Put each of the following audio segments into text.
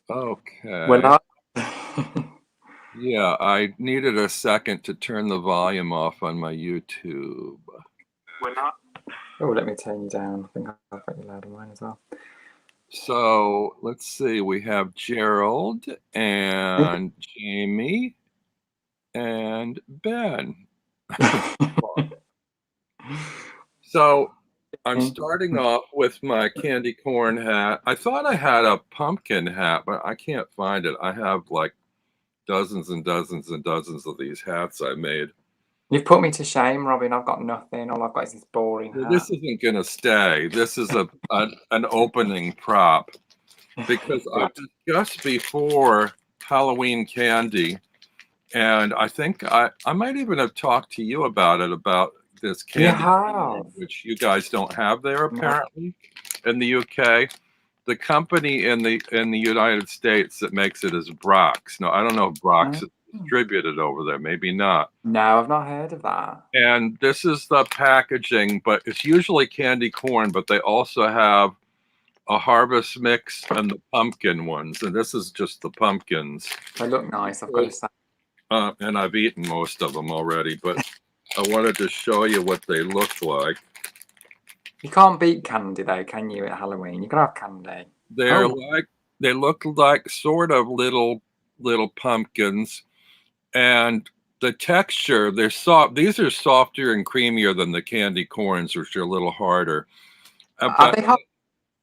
We're Okay. not. Yeah, I needed a second to turn the volume off on my YouTube. We're not. Oh, let me turn you down. I think I've got you loud on mine as well. So let's see. We have Gerald and Jamie and Ben. So I'm starting off with my candy corn hat. I thought I had a pumpkin hat, but I can't find it. I have like dozens and dozens and dozens of these hats I made. You've put me to shame, Robin. I've got nothing. All I've got is this boring Well, hat. this isn't going to stay. This is an opening prop because I Good. was just before Halloween candy, and I think I might even have talked to you about this You candy corn, have. which you guys don't have there No. apparently in the UK. The company in the United States that makes it is Brock's. No, I don't know if Brock's is distributed over there. Maybe not. No, I've not heard of that. And this is the packaging, but it's usually candy corn, but they also have a harvest mix and the pumpkin ones. And this is just the pumpkins. They look nice, I've got to say. And I've eaten most of them already, but I wanted to show you what they look like. You can't beat candy though, can you, at Halloween? You gotta have candy. They're like, they look like sort of little pumpkins, and the texture, they're soft. These are softer and creamier than the candy corns, which are a little harder. Are But they hard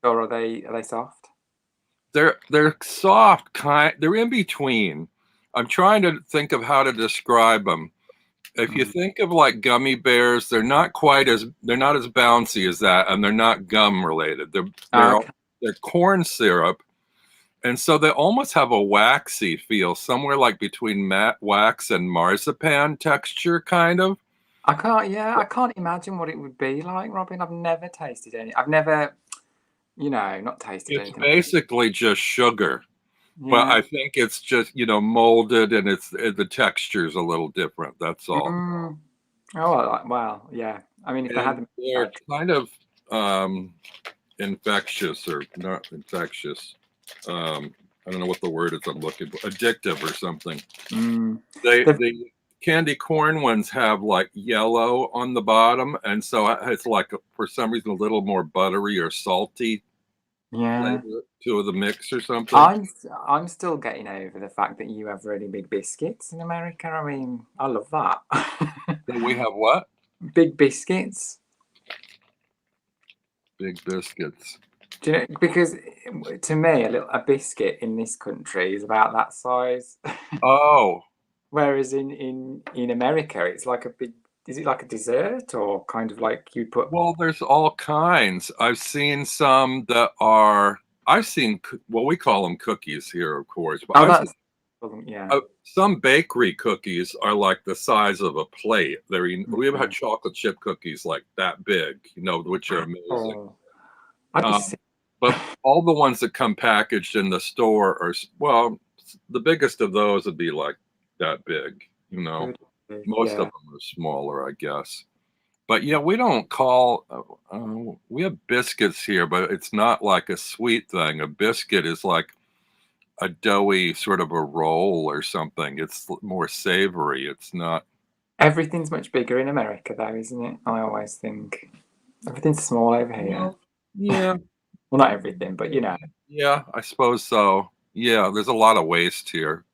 or are they soft? they're soft, they're in between. I'm trying to think of how to describe them. If you think of like gummy bears, they're not as bouncy as that, and they're not gum related. They're corn syrup, and so they almost have a waxy feel, somewhere like between matte wax and marzipan texture, kind of. I can't imagine what it would be like, Robin. I've never tasted any. I've never, not tasted It's anything. basically just sugar, but Yeah. I think it's just molded, and the texture's a little different. That's all. Oh, well, yeah. I mean, if they had And them, they're kind of infectious, or not infectious. I don't know what the word is I'm looking for. Addictive or something. The candy corn ones have like yellow on the bottom, and so it's like for some reason a little more buttery or salty yeah. flavor to the mix or something. I'm still getting over the fact that you have really big biscuits in America. I mean, I love that. So we have what? Big biscuits. Big biscuits. Do you know? Because to me, a biscuit in this country is about that size. Oh, Whereas in America, it's like a big. Is it like a dessert or kind of like you put? well, there's all kinds. I've seen some that are. I've seen, well, we call them cookies here, of course, but Oh, I've seen that's yeah. some bakery cookies are like the size of a plate. We have had chocolate chip cookies like that big, which are amazing. Oh, I'd be sick. But all the ones that come packaged in the store are, well, the biggest of those would be like that big. Most of Yeah. them are smaller, I guess. But yeah, we don't call. We have biscuits here, but it's not like a sweet thing. A biscuit is like a doughy sort of a roll or something. It's more savory. It's not. Everything's much bigger in America, though, isn't it? I always think everything's small over here. Well, yeah. Well, not everything, but Yeah, I suppose so. Yeah, there's a lot of waste here.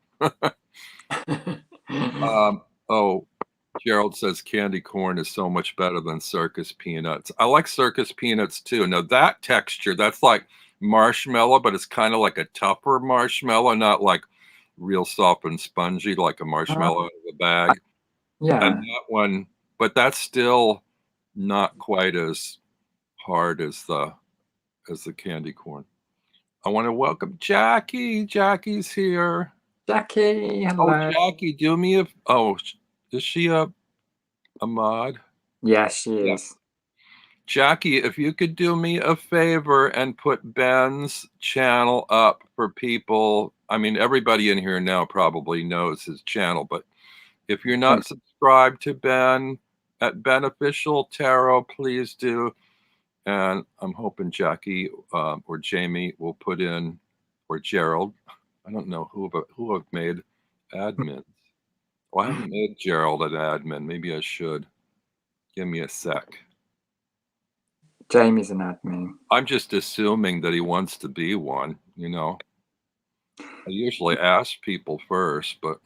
Oh, Gerald says candy corn is so much better than circus peanuts. I like circus peanuts too. Now that texture, that's like marshmallow, but it's kind of like a tougher marshmallow, not like real soft and spongy like a marshmallow out of the bag. And Yeah. that one, but that's still not quite as hard as the candy corn. I want to welcome Jackie. Jackie's here. Jackie, Oh, hello. Jackie, do me a. Oh, is she a mod? Yeah, she is. Jackie, if you could do me a favor and put Ben's channel up for people. I mean, everybody in here now probably knows his channel, but if you're not subscribed to Ben at Beneficial Tarot, please do. And I'm hoping Jackie or Jamie will put in, or Gerald I don't know who I've made admins. Well, I haven't made Gerald an admin. Maybe I should. Give me a sec. Jamie's an admin. I'm just assuming that he wants to be one, you know. I usually ask people first, but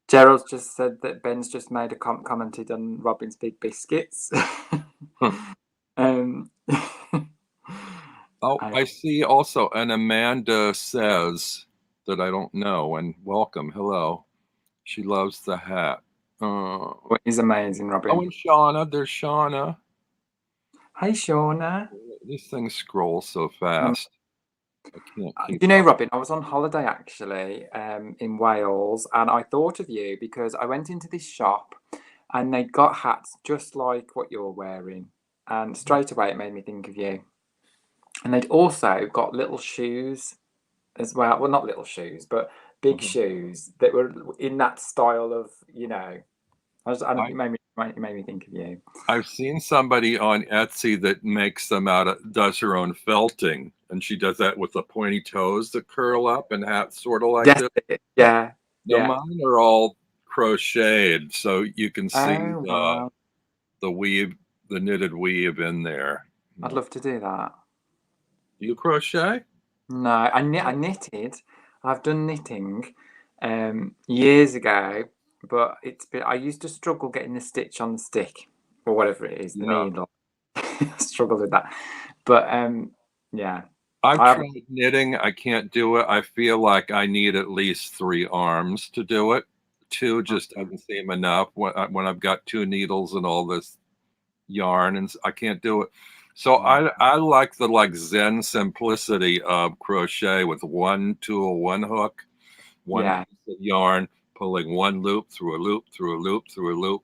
Gerald's just said that Ben's just made a commented on Robin's big biscuits. Oh, I see also an Amanda says that I don't know, and welcome, hello. She loves the hat. He's amazing, Robin. Oh, and Shauna, there's Shauna. Hey, Shauna. These things scroll so fast. I can't keep you know, up. Robin, I was on holiday actually in Wales, and I thought of you because I went into this shop and they'd got hats just like what you're wearing, and straight away it made me think of you. And they'd also got little shoes as well. Well, not little shoes, but big shoes that were in that style of, you know. It made me think of you. I've seen somebody on Etsy that makes them does her own felting, and she does that with the pointy toes that curl up and hats sort of like Yes, this. yeah. Now, yeah. mine are all crocheted, so you can see wow. the weave, the knitted weave in there. I'd love to do that. Do you crochet? No, I knitted. I've done knitting years ago, but I used to struggle getting the stitch on the stick or whatever it is, the needle. I struggled with that. But yeah. I've tried knitting. I can't do it. I feel like I need at least 3 arms to do it. 2 just doesn't seem enough when I've got 2 needles and all this yarn, and I can't do it. So I like the Zen simplicity of crochet with one tool, one hook, one piece of yarn, pulling one loop through a loop through a loop through a loop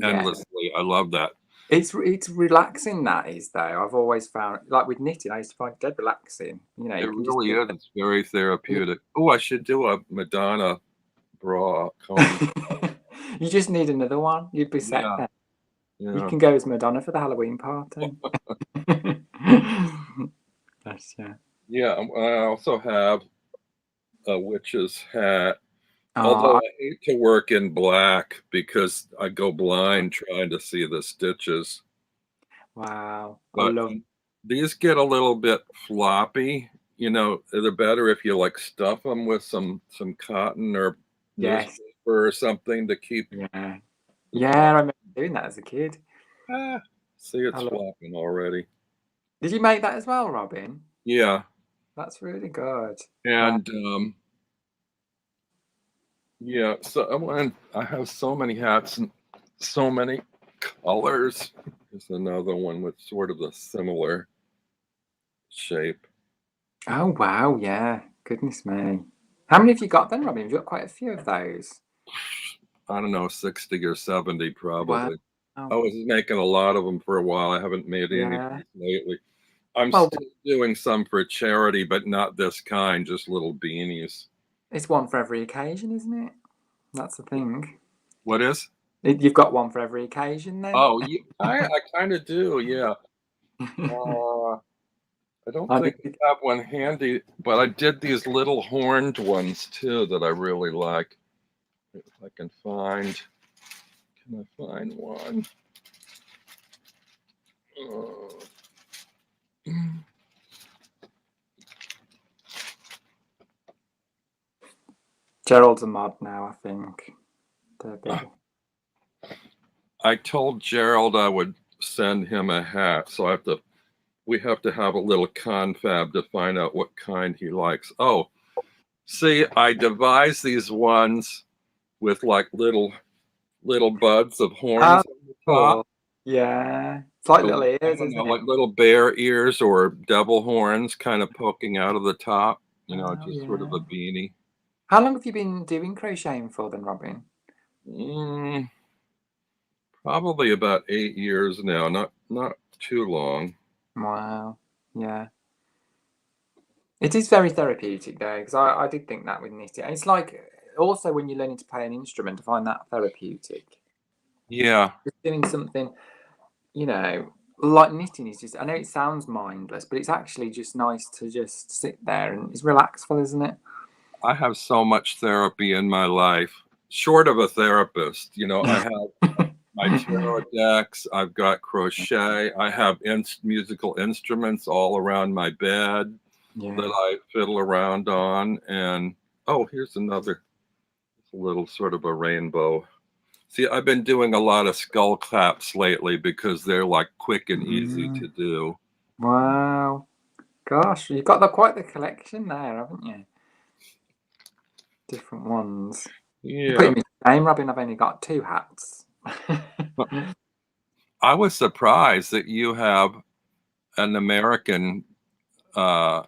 endlessly. I love that. It's relaxing, that is, though. I've always found, like with knitting, I used to find it dead relaxing. You know, it really is. It's very therapeutic. Oh, I should do a Madonna bra comb. You just need another one. You'd be set there. Yeah. You can go as Madonna for the Halloween party. Yeah, I also have a witch's hat. Although I hate to work in black because I go blind trying to see the stitches. Wow. But these get a little bit floppy. You know, they're better if you stuff them with some cotton or newspaper or something to keep. Yeah, I remember doing that as a kid. See, it's flopping already. Did you make that as well, Robin? Yeah. That's really good. And yeah, so I have so many hats and so many colors. There's another one with sort of a similar shape. Oh, wow. Yeah. Goodness me. How many have you got then, Robin? Have you got quite a few of those? I don't know, 60 or 70 probably. Wow. I was making a lot of them for a while. I haven't made any lately. I'm still doing some for charity, but not this kind, just little beanies. It's one for every occasion, isn't it? That's the thing. What is? You've got one for every occasion then? Oh, I kind of do, yeah. I don't think I have one handy, but I did these little horned ones too that I really like. If I can find one? Gerald's a mod now, I think. I told Gerald I would send him a hat, so we have to have a little confab to find out what kind he likes. Oh, see, I devised these ones with little buds of horns on the top. Yeah, it's like little ears, isn't it? Like little bear ears or devil horns kind of poking out of the top. You know, just sort of a beanie. How long have you been doing crocheting for then, Robin? Probably about 8 years now. Not too long. Wow. Yeah. It is very therapeutic though, because I did think that with knitting. It's like also when you're learning to play an instrument, I find that therapeutic. Yeah. Just doing something, you know, like knitting is just, I know it sounds mindless, but it's actually just nice to just sit there and it's relaxful, isn't it? I have so much therapy in my life, short of a therapist. You know, I have my tarot decks, I've got crochet, I have musical instruments all around my bed that I fiddle around on. And oh, here's another little sort of a rainbow. See, I've been doing a lot of skull caps lately because they're like quick and easy to do. Wow. Gosh, you've got quite the collection there, haven't you? Different ones. You're Yeah. putting me to shame, Robin. I've only got 2 hats. I was surprised that you have an American focused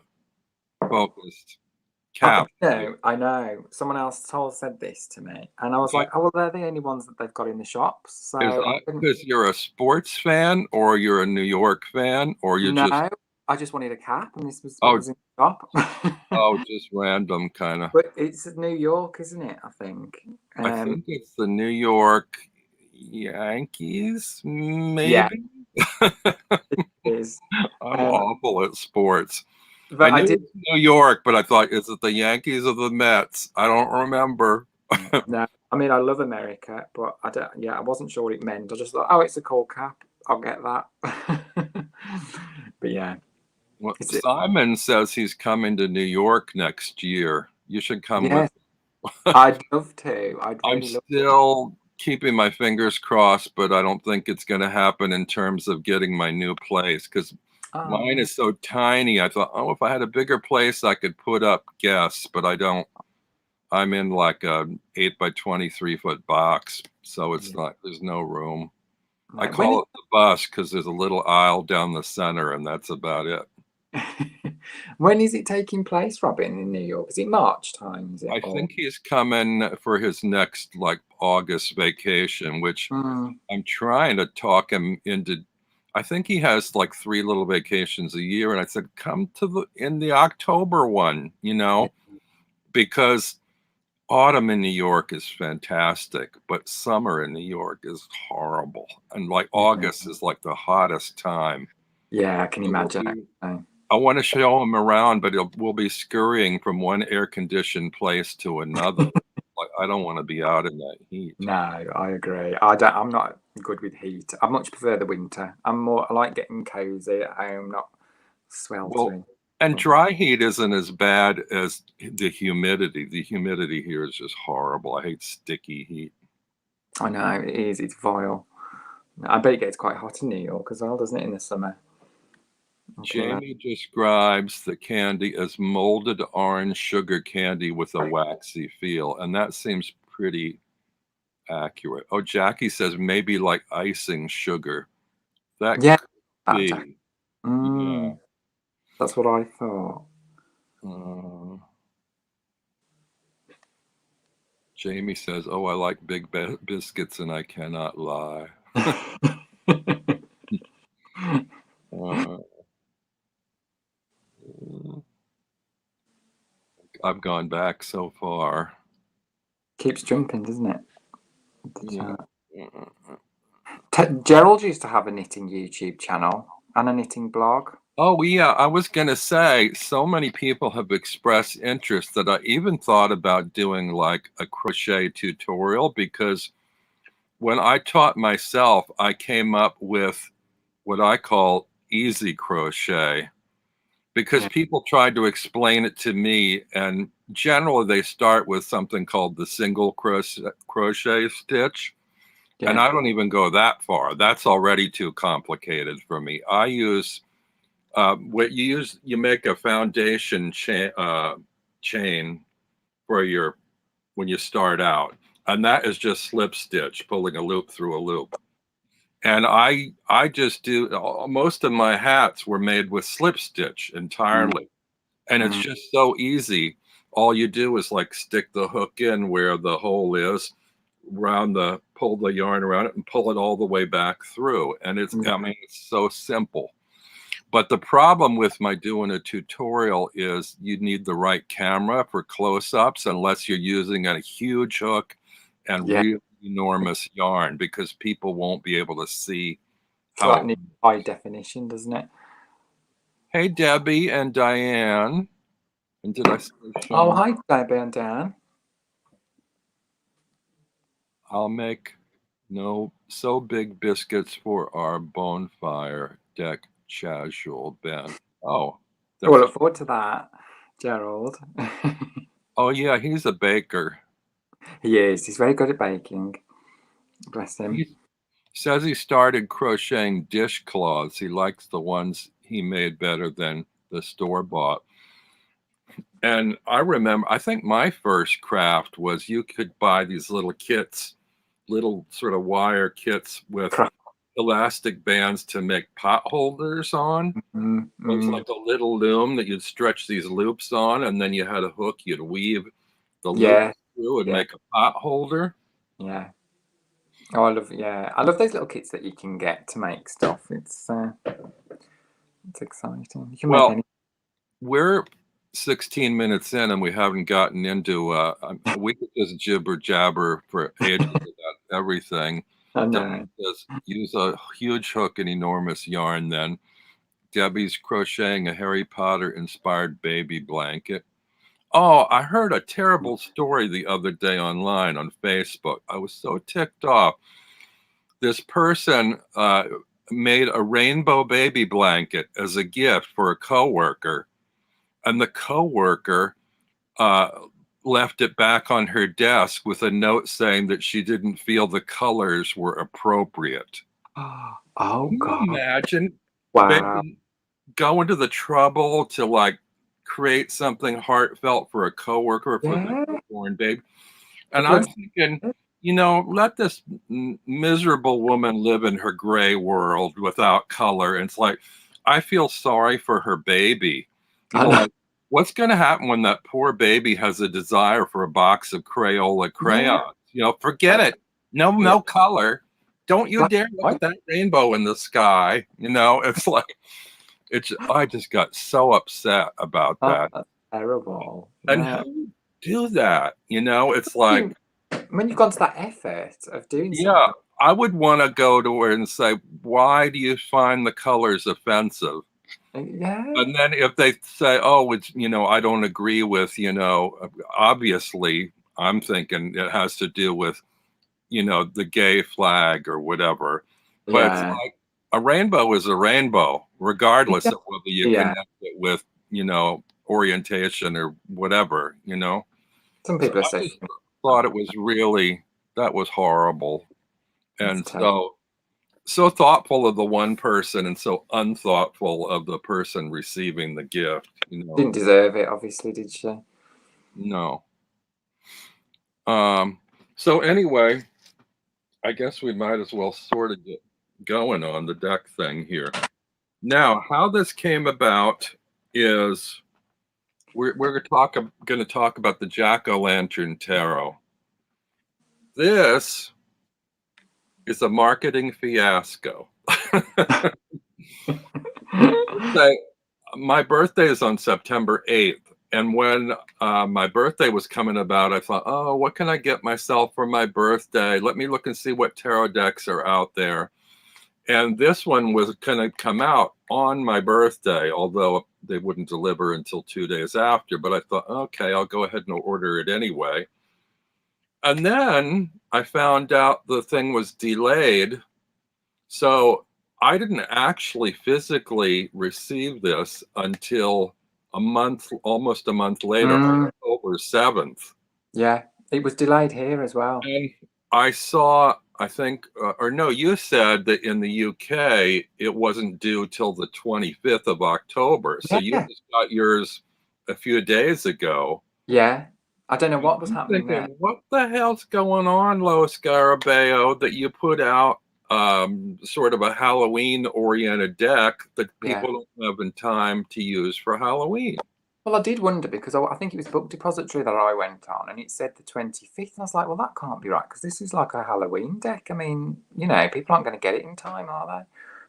cap. I know. Someone else said this to me, and I was like, "Oh, well, they're the only ones that they've got in the shops." So Is that because you're a sports fan, or you're a New York fan, or you're no, just I just wanted a cap, and this was what was in the shop. just random kind of. But it's New York, isn't it? I think. I think it's the New York Yankees, maybe. Yeah, it is. I'm awful at sports. But I knew it was New York, but I thought, is it the Yankees or the Mets? I don't remember. No, I mean I love America, but I don't. Yeah, I wasn't sure what it meant. I just thought, oh, it's a cool cap. I'll get that. But yeah. Well, Simon says he's coming to New York next year. You should come with. I'd love to. I'm still keeping my fingers crossed, but I don't think it's going to happen in terms of getting my new place because mine is so tiny. I thought, oh, if I had a bigger place, I could put up guests, but I don't. I'm in like a 8 by 23 foot box, so it's not. There's no room. I call it the bus because there's a little aisle down the center, and that's about it. When is it taking place, Robin, in New York? Is it March time? Is it? I think he's coming for his next like August vacation, which I'm trying to talk him into. I think he has like 3 little vacations a year, and I said, come to in the October one, you know, because autumn in New York is fantastic, but summer in New York is horrible, and like August is like the hottest time. Yeah, I can imagine. I want to show him around, but we'll be scurrying from one air-conditioned place to another. Like, I don't want to be out in that heat. No, I agree. I'm not good with heat. I much prefer the winter. I like getting cozy at home, not sweltering. Well, and dry heat isn't as bad as the humidity. The humidity here is just horrible. I hate sticky heat. I know, it is. It's vile. I bet it gets quite hot in New York as well, doesn't it, in the summer? Jamie describes the candy as molded orange sugar candy with a waxy feel, and that seems pretty accurate. Oh, Jackie says maybe like icing sugar. That could be. Yeah. That's what I thought. Jamie says, oh, I like big biscuits and I cannot lie. I've gone back so far. Keeps jumping, doesn't it? Yeah. Gerald used to have a knitting YouTube channel and a knitting blog. Oh, yeah. I was going to say, so many people have expressed interest that I even thought about doing like a crochet tutorial, because when I taught myself, I came up with what I call easy crochet, because people tried to explain it to me, and generally they start with something called the single crochet stitch. And I don't even go that far. That's already too complicated for me. I use you make a foundation chain for when you start out, and that is just slip stitch, pulling a loop through a loop. And I just do, most of my hats were made with slip stitch entirely. And it's just so easy. All you do is like stick the hook in where the hole is, pull the yarn around it and pull it all the way back through. And it's so simple. But the problem with my doing a tutorial is you need the right camera for close-ups, unless you're using a huge hook and really enormous yarn, because people won't be able to see how high definition, doesn't it? Hey, Debbie and Diane. And did I say Oh, Sean? hi, Debbie and Dan. I'll make no so big biscuits for our bonfire deck casual, Ben. Oh, We'll that's look forward to that, Gerald. oh yeah, he's a baker. He is. He's very good at baking. Bless him. He says he started crocheting dishcloths. He likes the ones he made better than the store bought. And I remember, I think my first craft was you could buy these little kits, little sort of wire kits with elastic bands to make pot holders on. It was like a little loom that you'd stretch these loops on, and then you had a hook you'd weave the loop through and make a pot holder. Yeah. Oh, I love those little kits that you can get to make stuff. It's exciting. You can make any. We're 16 minutes in and we haven't gotten into we could just jibber jabber for ages about everything. I know. Debbie says use a huge hook and enormous yarn. Then Debbie's crocheting a Harry Potter inspired baby blanket. Oh, I heard a terrible story the other day online on Facebook. I was so ticked off. This person made a rainbow baby blanket as a gift for a coworker, and the coworker left it back on her desk with a note saying that she didn't feel the colors were appropriate. Oh, Can God. you imagine? Wow. Going to the trouble to like create something heartfelt for a coworker for the newborn baby. And I'm thinking, let this miserable woman live in her gray world without color. And it's like, I feel sorry for her baby. Like, what's going to happen when that poor baby has a desire for a box of Crayola crayons? Forget it. No color. Don't you dare look at that rainbow in the sky. It's like, I just got so upset about that. That's terrible. And how do you do that? It's like, when you've gone to that effort of doing something. Yeah, I would want to go to her and say, why do you find the colors offensive? Yeah. And then if they say, oh, it's, I don't agree with, obviously I'm thinking it has to do with, the gay flag or whatever. But it's like a rainbow is a rainbow, regardless of whether you connect it with, orientation or whatever, Some people so are I just thought it was really, that was horrible. And so thoughtful of the one person and so unthoughtful of the person receiving the gift. Didn't deserve it, obviously, did she? No. So anyway, I guess we might as well sort of get going on the deck thing here. Now, how this came about is we're going to talk about the Jack-o'-lantern tarot. This is a marketing fiasco. My birthday is on September 8th. And when my birthday was coming about, I thought, oh, what can I get myself for my birthday? Let me look and see what tarot decks are out there. And this one was going to come out on my birthday, although they wouldn't deliver until 2 days after. But I thought, okay, I'll go ahead and order it anyway. And then I found out the thing was delayed. So I didn't actually physically receive this until almost a month later, October 7th. Yeah, it was delayed here as well. And I saw, I think, or no, you said that in the UK, it wasn't due till the 25th of October. So you just got yours a few days ago. Yeah. I don't know what was happening there. What the hell's going on, Lois Garabeo, that you put out sort of a Halloween-oriented deck that people don't have in time to use for Halloween? Well, I did wonder because I think it was Book Depository that I went on and it said the 25th. And I was like, well, that can't be right because this is like a Halloween deck. I mean, people aren't going to get it in time, are they?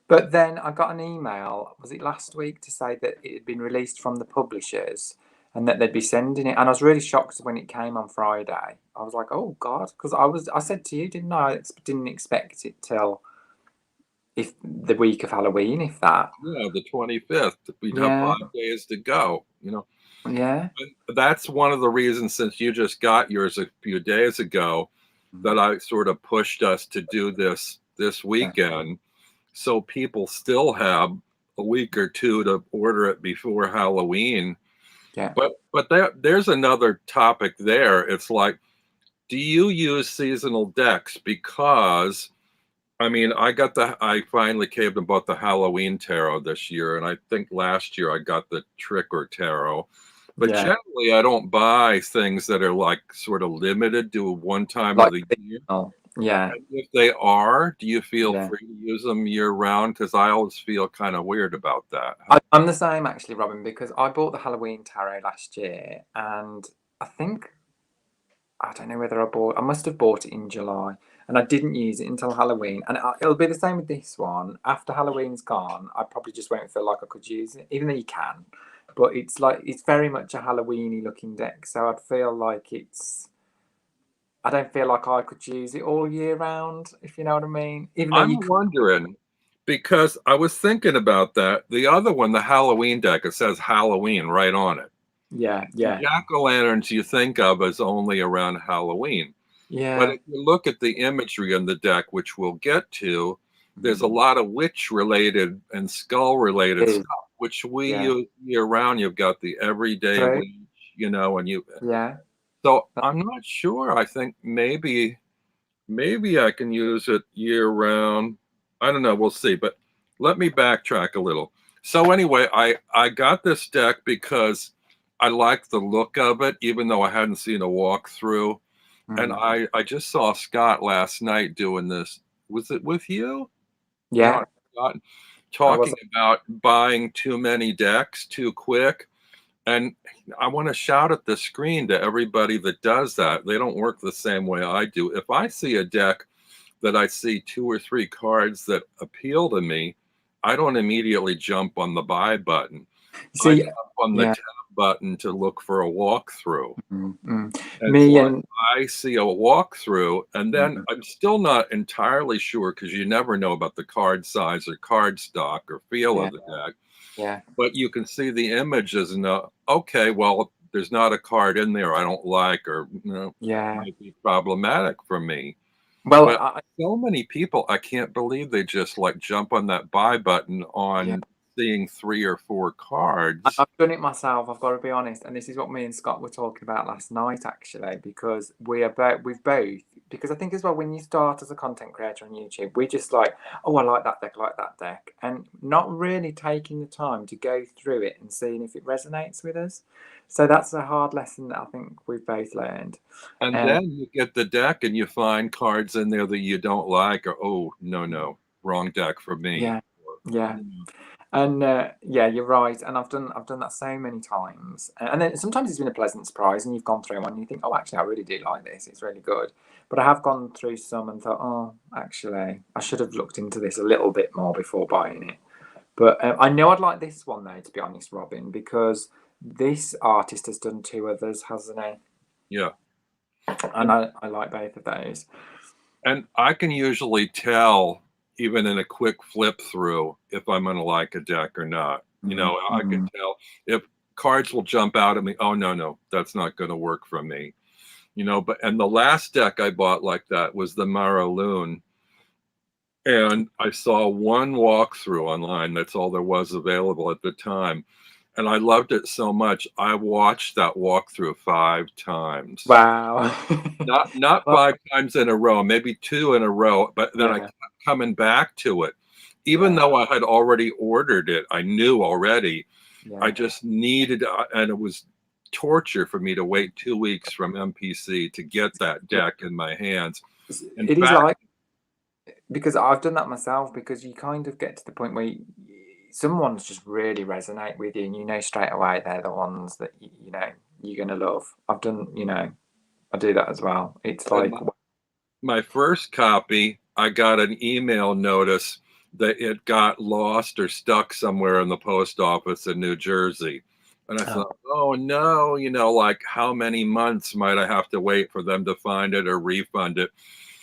But then I got an email, was it last week, to say that it had been released from the publishers and that they'd be sending it. And I was really shocked when it came on Friday. I was like, oh, God, because I said to you, didn't I? I didn't expect it till the week of Halloween, if that. Yeah, the 25th. We'd have 5 days to go, Yeah. That's one of the reasons, since you just got yours a few days ago, that I sort of pushed us to do this Yeah. weekend, so people still have a week or two to order it before Halloween. Yeah. But there's another topic there. It's like, do you use seasonal decks? Because I mean, I finally caved and bought the Halloween tarot this year, and I think last year I got the Trick or Tarot. But Yeah. generally, I don't buy things that are like sort of limited to one time of Like, the year. oh, yeah. And if they are, do you feel Yeah. free to use them year round? Because I always feel kind of weird about that. I'm the same actually, Robin, because I bought the Halloween tarot last year, and I think I don't know whether I must have bought it in July, and I didn't use it until Halloween. And it'll be the same with this one. After Halloween's gone, I probably just won't feel like I could use it, even though you can. But it's like it's very much a Halloweeny looking deck, so I'd feel like I don't feel like I could use it all year round, if you know what I mean. Even though you I'm could, wondering, because I was thinking about that. The other one, the Halloween deck, it says Halloween right on it. yeah, yeah, Jack-o'-lanterns you think of as only around Halloween. But yeah. if you look at the imagery on the deck, which we'll get to, there's a Mm. lot of witch related and skull related It is, stuff, which we yeah. use year round. You've got the everyday True, witch, you know, and you. yeah. So I'm not sure. I think maybe I can use it year round. I don't know. We'll see. But let me backtrack a little. So anyway, I got this deck because I like the look of it, even though I hadn't seen a walkthrough. And Mm. I just saw Scott last night doing this. Was it with you? Yeah, Not Scott, I was. talking about buying too many decks too quick. And I want to shout at the screen to everybody that does that. They don't work the same way I do. If I see a deck that I see 2 or 3 cards that appeal to me, I don't immediately jump on the buy button. You I see, jump on the yeah. tab button to look for a walkthrough. Mm, mm. And Me once and I see a walkthrough, and then mm, I'm still not entirely sure because you never know about the card size or card stock or feel yeah, of the deck, yeah, but you can see the images and okay, well, there's not a card in there I don't like, or yeah. might be problematic for me. Well, But so many people, I can't believe they just like jump on that buy button yeah, on seeing 3 or 4 cards. I've done it myself. I've got to be honest, and this is what me and Scott were talking about last night, actually, because we've both, because I think as well when you start as a content creator on YouTube, we just like, oh, I like that deck, and not really taking the time to go through it and seeing if it resonates with us. So that's a hard lesson that I think we've both learned. And Um, then you get the deck and you find cards in there that you don't like, or, oh, no, wrong deck for me. yeah, yeah. And yeah, you're right. And I've done that so many times. And then sometimes it's been a pleasant surprise, and you've gone through one and you think, oh, actually, I really do like this. It's really good. But I have gone through some and thought, oh, actually, I should have looked into this a little bit more before buying it. But I know I'd like this one though, to be honest, Robin, because this artist has done 2 others, hasn't he? Yeah. And I like both of those. And I can usually tell, even in a quick flip through, if I'm going to like a deck or not. I can Mm-hmm. tell if cards will jump out at me. Oh, no, that's not going to work for me. And the last deck I bought like that was the Maraloon. And I saw one walkthrough online. That's all there was available at the time. And I loved it so much. I watched that walkthrough 5 times. Wow. Not Well, 5 times in a row, maybe 2 in a row, but then I yeah, kept coming back to it. Even yeah, though I had already ordered it, I knew already. I yeah. just needed, and it was torture for me to wait 2 weeks from MPC to get that Yeah. deck in my hands. In It is fact, like, because I've done that myself, because you kind of get to the point where some ones just really resonate with you, and you know straight away they're the ones that you know you're gonna love. I've done, I do that as well. It's in like, my first copy, I got an email notice that it got lost or stuck somewhere in the post office in New Jersey. And I oh, thought, oh no, like how many months might I have to wait for them to find it or refund it?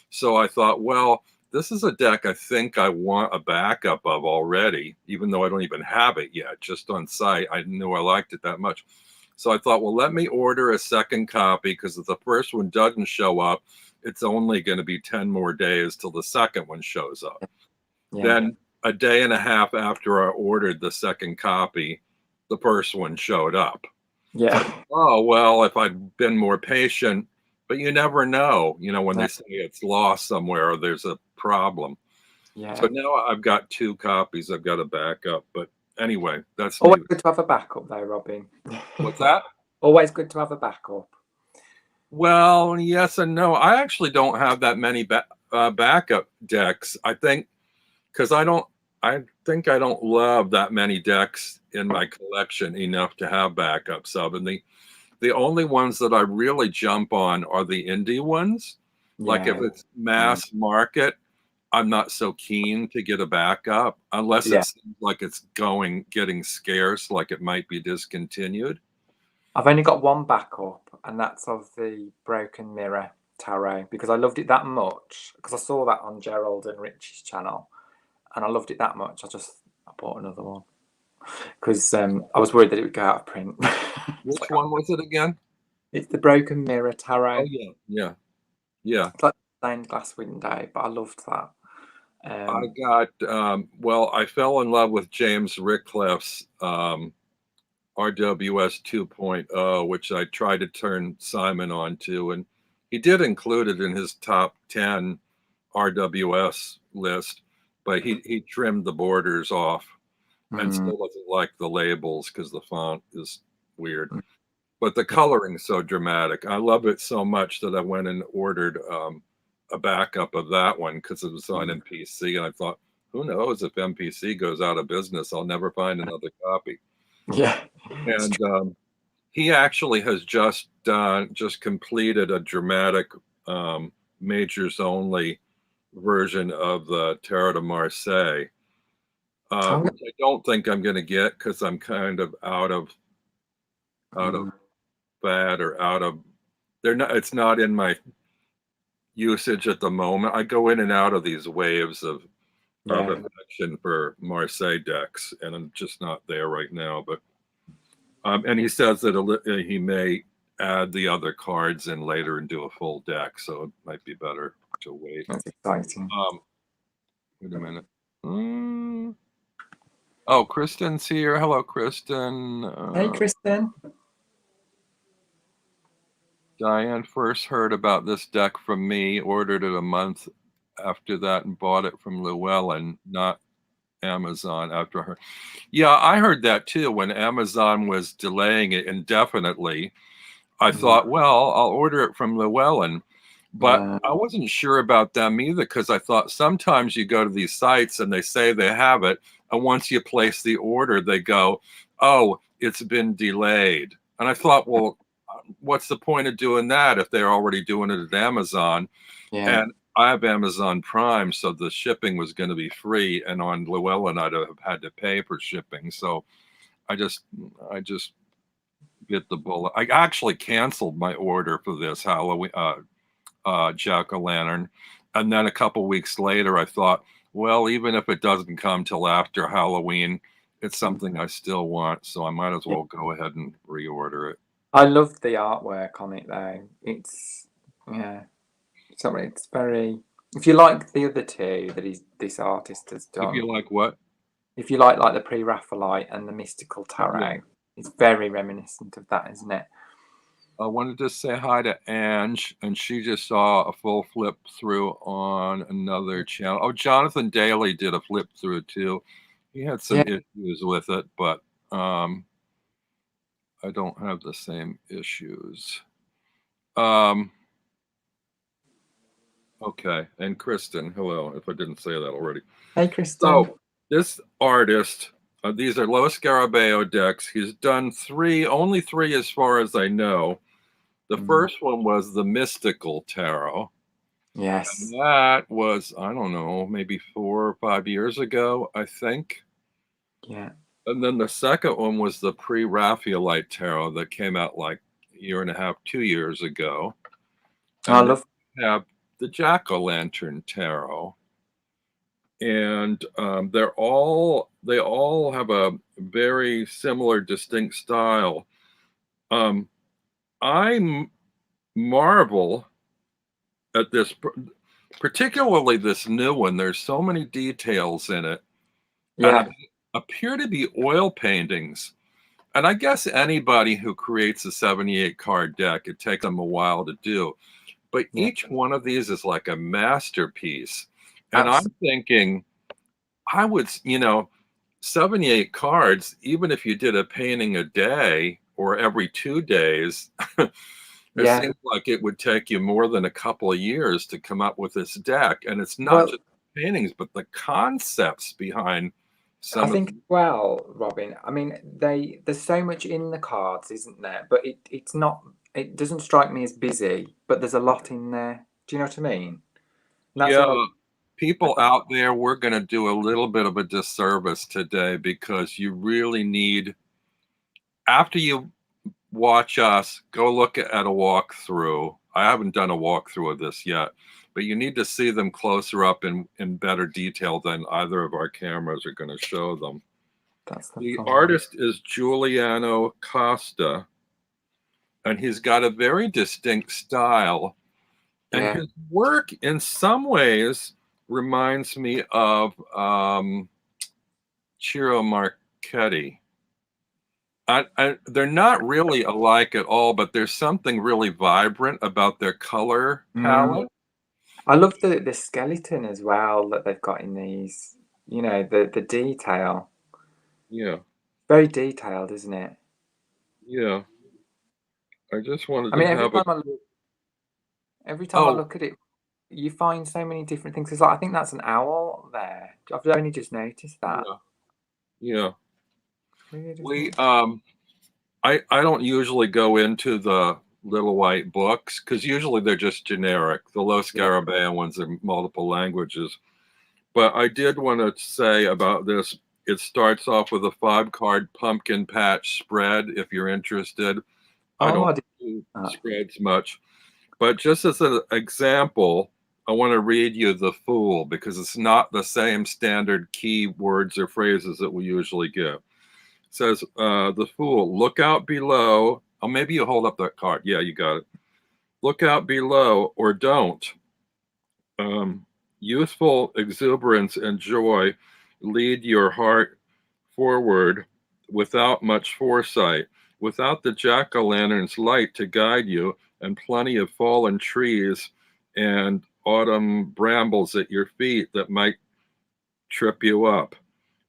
So I thought, well, this is a deck I think I want a backup of already, even though I don't even have it yet, just on site. I knew I liked it that much. So I thought, well, let me order a second copy, because if the first one doesn't show up, it's only going to be 10 more days till the second one shows up. Yeah. Then a day and a half after I ordered the second copy, the first one showed up. Yeah. Oh, well, if I'd been more patient, but you never know, when they say it's lost somewhere or there's a problem. Yeah. So now I've got 2 copies. I've got a backup. But anyway, that's Always neither. good to have a backup though, Robin. What's that? Always good to have a backup. Well, yes and no. I actually don't have that many backup decks. I think because I think I don't love that many decks in my collection enough to have backups of. And the only ones that I really jump on are the indie ones. Like if Yeah. it's mass market, I'm not so keen to get a backup unless Yeah. it seems like it's getting scarce, like it might be discontinued. I've only got one backup, and that's of the Broken Mirror Tarot, because I loved it that much. Because I saw that on Gerald and Rich's channel, and I loved it that much. I bought another one because I was worried that it would go out of print. Which one was it again? It's the Broken Mirror Tarot. Oh yeah. It's like the stained glass window, but I loved that. I got I fell in love with James Rickliff's RWS 2.0, which I tried to turn Simon onto, and he did include it in his top 10 RWS list, but he trimmed the borders off and still doesn't like the labels because the font is weird. But the coloring's so dramatic. I love it so much that I went and ordered a backup of that one because it was on MPC, and I thought, who knows, if MPC goes out of business, I'll never find another copy. Yeah. And he actually has just completed a dramatic majors only version of the Tarot de Marseille, which I don't think I'm going to get because I'm kind of out of fad or it's not in my usage at the moment. I go in and out of these waves of affection for Marseille decks, and I'm just not there right now. But and he says that he may add the other cards in later and do a full deck, so it might be better to wait. That's exciting. Wait a minute. Oh, Kristen's here. Hello, Kristen. Hey, Kristen. Diane first heard about this deck from me, ordered it a month after that, and bought it from Llewellyn, not Amazon after her. Yeah, I heard that too. When Amazon was delaying it indefinitely, I thought, well, I'll order it from Llewellyn. But I wasn't sure about them either, because I thought sometimes you go to these sites and they say they have it, and once you place the order, they go, oh, it's been delayed. And I thought, well, what's the point of doing that if they're already doing it at Amazon? Yeah. And I have Amazon Prime, so the shipping was going to be free, and on Llewellyn I'd have had to pay for shipping. So I just bit the bullet. I actually canceled my order for this Halloween jack-o'-lantern, and then a couple weeks later I thought, well, even if it doesn't come till after Halloween, it's something I still want, so I might as well go ahead and reorder it. I love the artwork on it though. It's it's very. If you like the other two that this artist has done. If you like what? If you like the Pre-Raphaelite and the Mystical Tarot, it's very reminiscent of that, isn't it? I wanted to say hi to Ange, and she just saw a full flip through on another channel. Oh, Jonathan Daly did a flip through too. He had some issues with it, but I don't have the same issues. Okay, and Kristen, hello, if I didn't say that already. Hey, Kristen. So this artist, these are Los Scarabeo decks. He's done only three as far as I know. The first one was the Mystical Tarot. Yes. And that was, I don't know, maybe 4 or 5 years ago, I think. Yeah. And then the second one was the Pre-Raphaelite Tarot that came out like a year and a half, 2 years ago. And I love. have the Jack-o'-lantern Tarot. And they all have a very similar, distinct style. I marvel at this, particularly this new one. There's so many details in it, and Yeah. they appear to be oil paintings. And I guess anybody who creates a 78 card deck, it takes them a while to do. But Yeah. each one of these is like a masterpiece. And I'm Absolutely. thinking, I would, 78 cards, even if you did a painting a day or every 2 days, it Yeah. seems like it would take you more than a couple of years to come up with this deck. And it's not Well, just paintings, but the concepts behind I some of think, well, Robin, I mean, there's so much in the cards, isn't there? But it's not, it doesn't strike me as busy, but there's a lot in there. Do you know what I mean? And that's yeah, what I people out there, we're going to do a little bit of a disservice today because you really need, after you watch us, go look at a walkthrough. I haven't done a walkthrough of this yet, but you need to see them closer up in better detail than either of our cameras are going to show them. that's the The point. artist is Giuliano Costa, and he's got a very distinct style. And Yeah. his work, in some ways, reminds me of Ciro Marchetti. They're not really alike at all, but there's something really vibrant about their color Mm. palette. I love the skeleton as well that they've got in these. You know, the detail. Yeah, Very detailed, isn't it? yeah. I just wanted I to mean, have a. every time I Oh, look at it, you find so many different things. It's like I think that's an owl there. I've only just noticed that. yeah, yeah. Really We different. I don't usually go into the little white books because usually they're just generic. The low Yeah. Scarabaean ones are multiple languages. But I did want to say about this, it starts off with a 5 card pumpkin patch spread if you're interested. I Oh, don't I did do that. spreads much. But just as an example, I want to read you the Fool because it's not the same standard keywords or phrases that we usually get. It says, the Fool, look out below. Oh, maybe you hold up that card. Yeah, you got it. Look out below or don't. Um, Youthful exuberance and joy lead your heart forward without much foresight, without the jack-o'-lantern's light to guide you, and plenty of fallen trees and autumn brambles at your feet that might trip you up.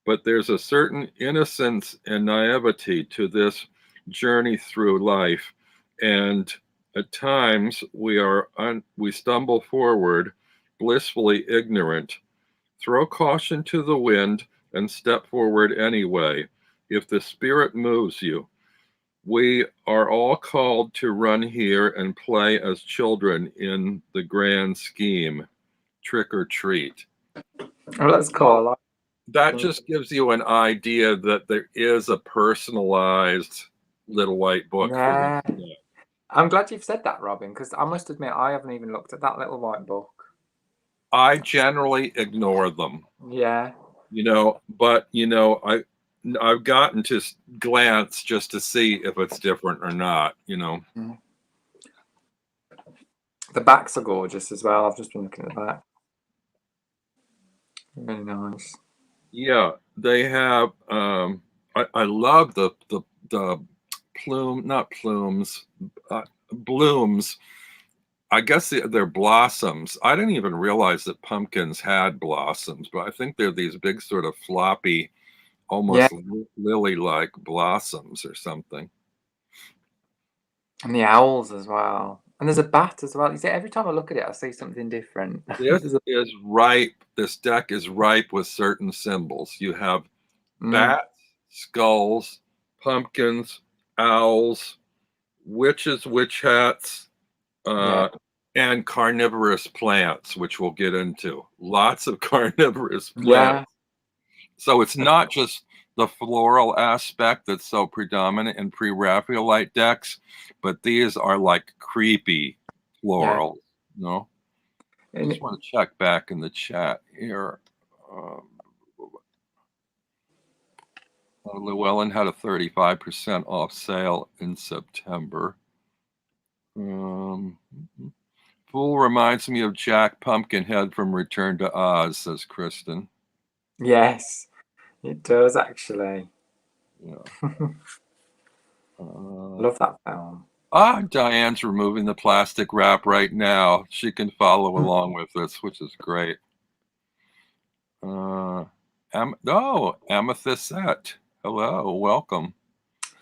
But there's a certain innocence and naivety to this journey through life, and at times we stumble forward, blissfully ignorant. Throw caution to the wind and step forward anyway. If the Spirit moves you, we are all called to run here and play as children in the grand scheme. Trick or treat. Oh, that's So cool. that just gives you an idea that there is a personalized little white book for this. Yeah. I'm glad you've said that, Robin, because I must admit I haven't even looked at that little white book. I generally ignore them, Yeah. but I've gotten to glance just to see if it's different or not. Mm. The backs are gorgeous as well. I've just been looking at the back. Really nice. Yeah, they have. I love the plume, not plumes, blooms. I guess they're blossoms. I didn't even realize that pumpkins had blossoms, but I think they're these big sort of floppy, Yeah. almost lily-like blossoms or something. And the owls as well. And there's a bat as well. You see, every time I look at it, I see something different. This is ripe. This deck is ripe with certain symbols. You have Mm, bats, skulls, pumpkins, owls, witches, witch hats, yeah. uh, and carnivorous plants, which we'll get into. Lots of carnivorous plants. Yeah. So it's not just the floral aspect that's so predominant in pre-Raphaelite decks, but these are like creepy Yeah. florals. No, And just want to check back in the chat here. Um, Llewellyn had a 35% off sale in September. Fool reminds me of Jack Pumpkinhead from Return to Oz, says Kristen. Yes, it does actually. Yeah. Love that film. Diane's removing the plastic wrap right now. She can follow along with us, which is great. Amethysette. Hello, welcome.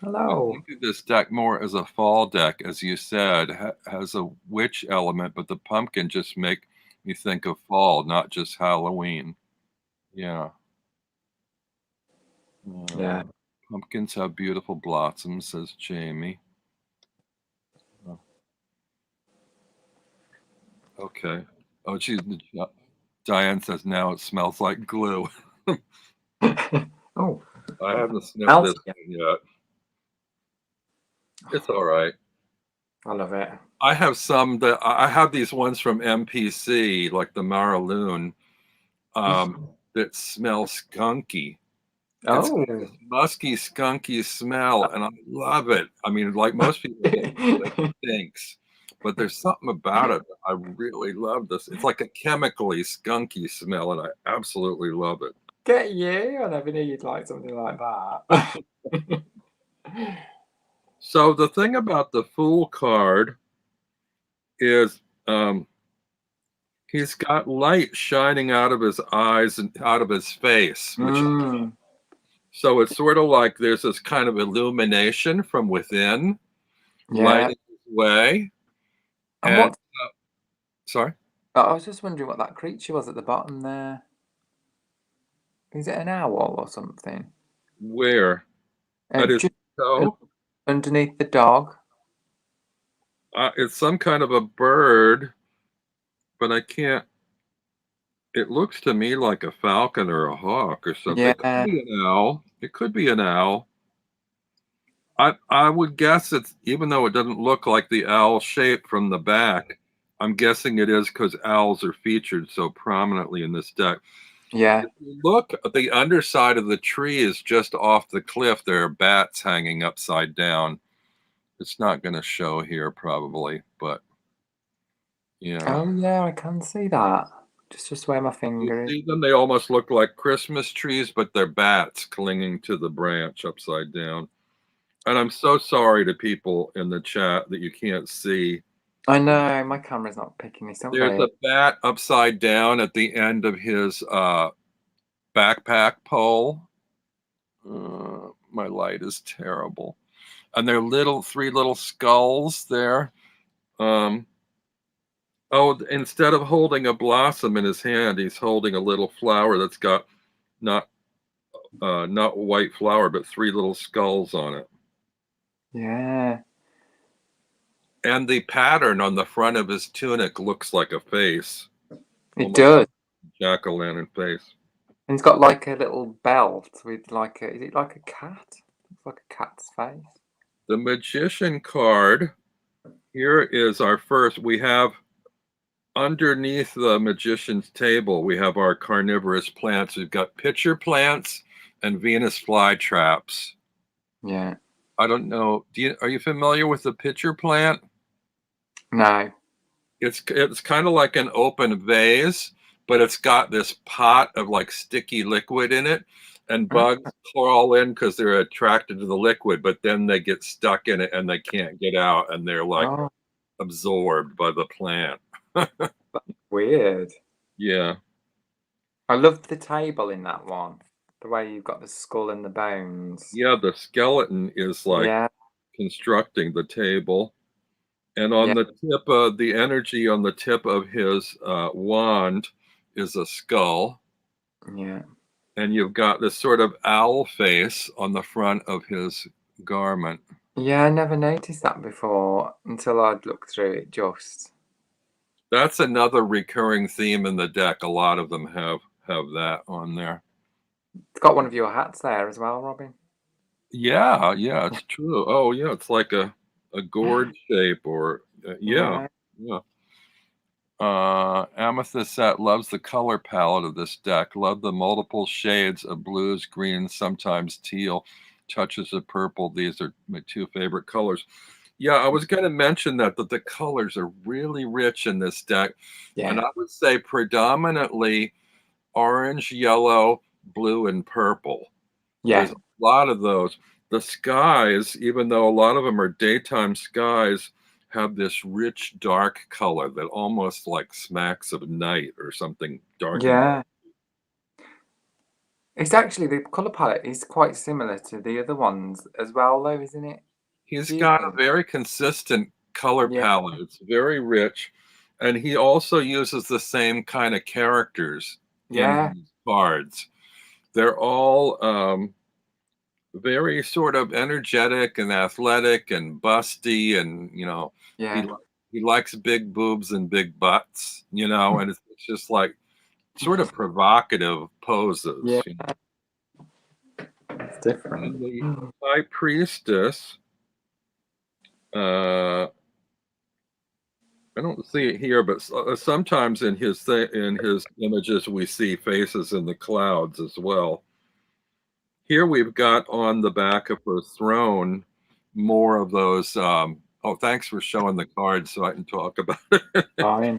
Hello. I think of this deck more as a fall deck, as you said, has a witch element, but the pumpkin just make me think of fall, not just Halloween. Yeah. Yeah. Pumpkins have beautiful blossoms, says Jamie. Okay. Oh, Diane says now it smells like glue. Oh, I haven't sniffed this one yet. It's all right. I love it. I have some that I have these ones from MPC, like the Maraloon, that smell skunky. It's Oh. got this musky, skunky smell, and I love it. I mean, like most people, it stinks, but there's something about it that I really love. This. It's like a chemically skunky smell, and I absolutely love it. Get you! I never knew you'd like something like that. So the thing about the Fool card is he's got light shining out of his eyes and out of his face, which so it's sort of like there's this kind of illumination from within, lighting his way. And what? Sorry? I was just wondering what that creature was at the bottom there. Is it an owl or something? Where? At his toe? Underneath the dog. It's some kind of a bird, but I can't. It looks to me like a falcon or a hawk or something. It could be an owl. It could be an owl. I would guess it's, even though it doesn't look like the owl shape from the back, I'm guessing it is because owls are featured so prominently in this deck. Yeah. If you look, the underside of the tree is just off the cliff. There are bats hanging upside down. It's not going to show here probably, but yeah. Oh yeah, I can see that. Just where my finger You is. see them? They almost look like Christmas trees, but they're bats clinging to the branch upside down. And I'm so sorry to people in the chat that you can't see. I know, my camera's not picking this up. There's a bat upside down at the end of his backpack pole. My light is terrible. And there are three little skulls there. Instead of holding a blossom in his hand, he's holding a little flower that's got not white flower, but three little skulls on it. Yeah. And the pattern on the front of his tunic looks like a face. It does. Jack-o'-lantern face. And it's got like a little belt with like a, is it like a cat? Looks like a cat's face. The Magician card, here is our first. We have underneath the Magician's table, we have our carnivorous plants. We've got pitcher plants and Venus flytraps. Yeah. I don't know. Are you familiar with the pitcher plant? No. It's kind of like an open vase, but it's got this pot of like sticky liquid in it, and bugs crawl in because they're attracted to the liquid, but then they get stuck in it and they can't get out, and they're like absorbed by the plant. Weird. Yeah. I loved the table in that one. The way you've got the skull and the bones. Yeah, the skeleton is like constructing the table. And on the tip of the energy on the tip of his wand is a skull. Yeah. And you've got this sort of owl face on the front of his garment. Yeah, I never noticed that before until I'd looked through it just. That's another recurring theme in the deck. A lot of them have that on there. It's got one of your hats there as well, Robin. Yeah, it's true. Oh, yeah, it's like a gourd shape or yeah. Amethyst Set loves the color palette of this deck. Love the multiple shades of blues, greens, sometimes teal, touches of purple. These are my two favorite colors. Yeah, I was going to mention that the colors are really rich in this deck. Yeah. And I would say predominantly orange, yellow, blue, and purple. Yeah. There's a lot of those. The skies, even though a lot of them are daytime skies, have this rich dark color that almost like smacks of night or something dark. Yeah. It's actually, the colour palette is quite similar to the other ones as well, though, isn't it? He's Do you got a think? very consistent color Yeah. palette. It's very rich. And he also uses the same kind of characters Yeah. in his cards. They're all very sort of energetic and athletic and busty, and Yeah. he likes big boobs and big butts, and it's just like sort of provocative poses. Yeah. It's different. And the High Priestess, I don't see it here, but sometimes in his images we see faces in the clouds as well. Here we've got on the back of her throne more of those. Oh, thanks for showing the cards so I can talk about it. Fine.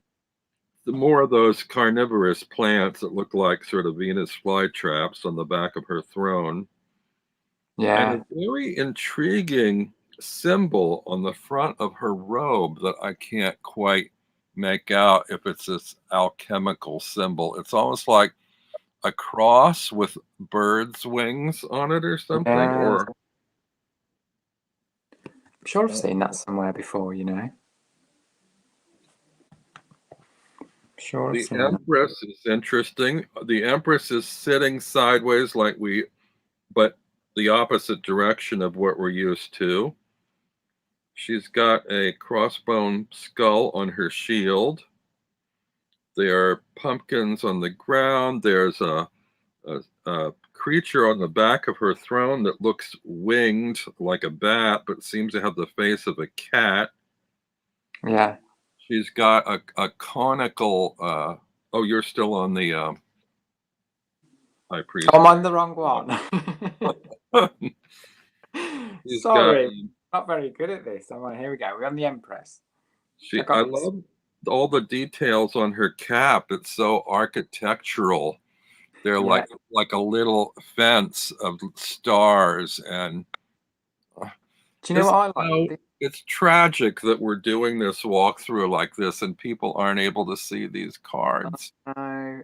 More of those carnivorous plants that look like sort of Venus flytraps on the back of her throne. Yeah. And a very intriguing symbol on the front of her robe that I can't quite make out if it's this alchemical symbol. It's almost like a cross with birds' wings on it or something. Yeah. Or I'm sure I've seen that somewhere before, Sure I've the seen that. Empress is interesting. The Empress is sitting sideways but the opposite direction of what we're used to. She's got a crossbone skull on her shield. There are pumpkins on the ground. There's a creature on the back of her throne that looks winged like a bat, but seems to have the face of a cat. Yeah. She's got a conical. Oh, you're still on the High Priest. I'm on the wrong one. Sorry, not very good at this. All right, here we go. We're on the Empress. I love all the details on her cap. It's so architectural. They're like a little fence of stars. And do you know what I like? It's tragic that we're doing this walkthrough like this and people aren't able to see these cards. No,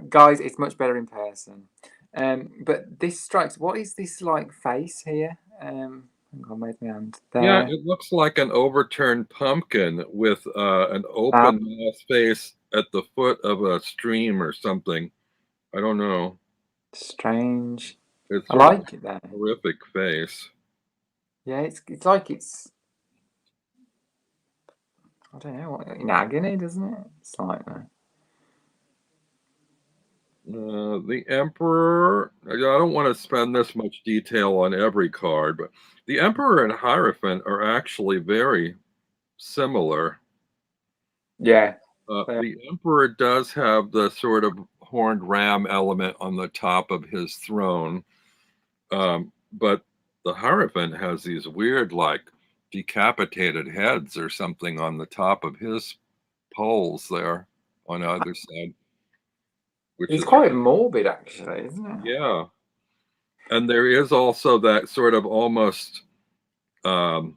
guys, it's much better in person. But this strikes. What is this like face here? Hang on, where's my hand? There. Yeah, it looks like an overturned pumpkin with an open mouth face at the foot of a stream or something. I don't know. Strange. It's I like it there. Horrific face. Yeah, it's like it's. I don't know, in agony, doesn't it? It's like that. The Emperor, I don't want to spend this much detail on every card, but the Emperor and Hierophant are actually very similar. Yeah. The Emperor does have the sort of horned ram element on the top of his throne, but the Hierophant has these weird, like, decapitated heads or something on the top of his poles there on either side. It's quite morbid, actually, isn't it? Yeah. And there is also that sort of almost, what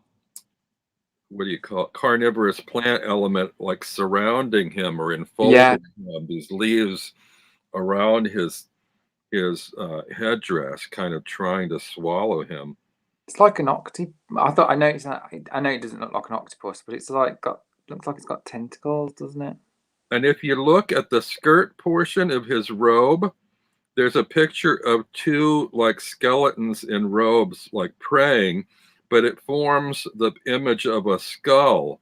do you call it, carnivorous plant element, like surrounding him or enfolding him, these leaves around his headdress, kind of trying to swallow him. It's like an octopus. I noticed that. I know it doesn't look like an octopus, but it's like looks like it's got tentacles, doesn't it? And if you look at the skirt portion of his robe, there's a picture of two like skeletons in robes, like praying, but it forms the image of a skull.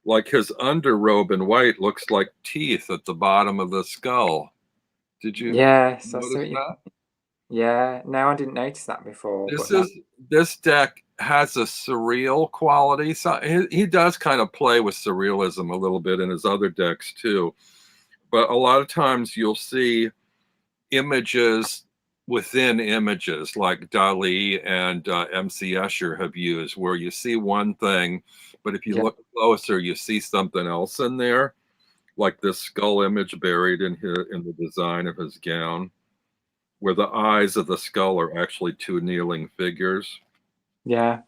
Like his underrobe in white looks like teeth at the bottom of the skull. Did you notice that? Yeah, no, I didn't notice that before. This deck has a surreal quality. So he does kind of play with surrealism a little bit in his other decks too. But a lot of times you'll see images within images, like Dali and MC Escher have used, where you see one thing, but if you Yeah. look closer, you see something else in there, like this skull image buried in the design of his gown, where the eyes of the skull are actually two kneeling figures. Yeah.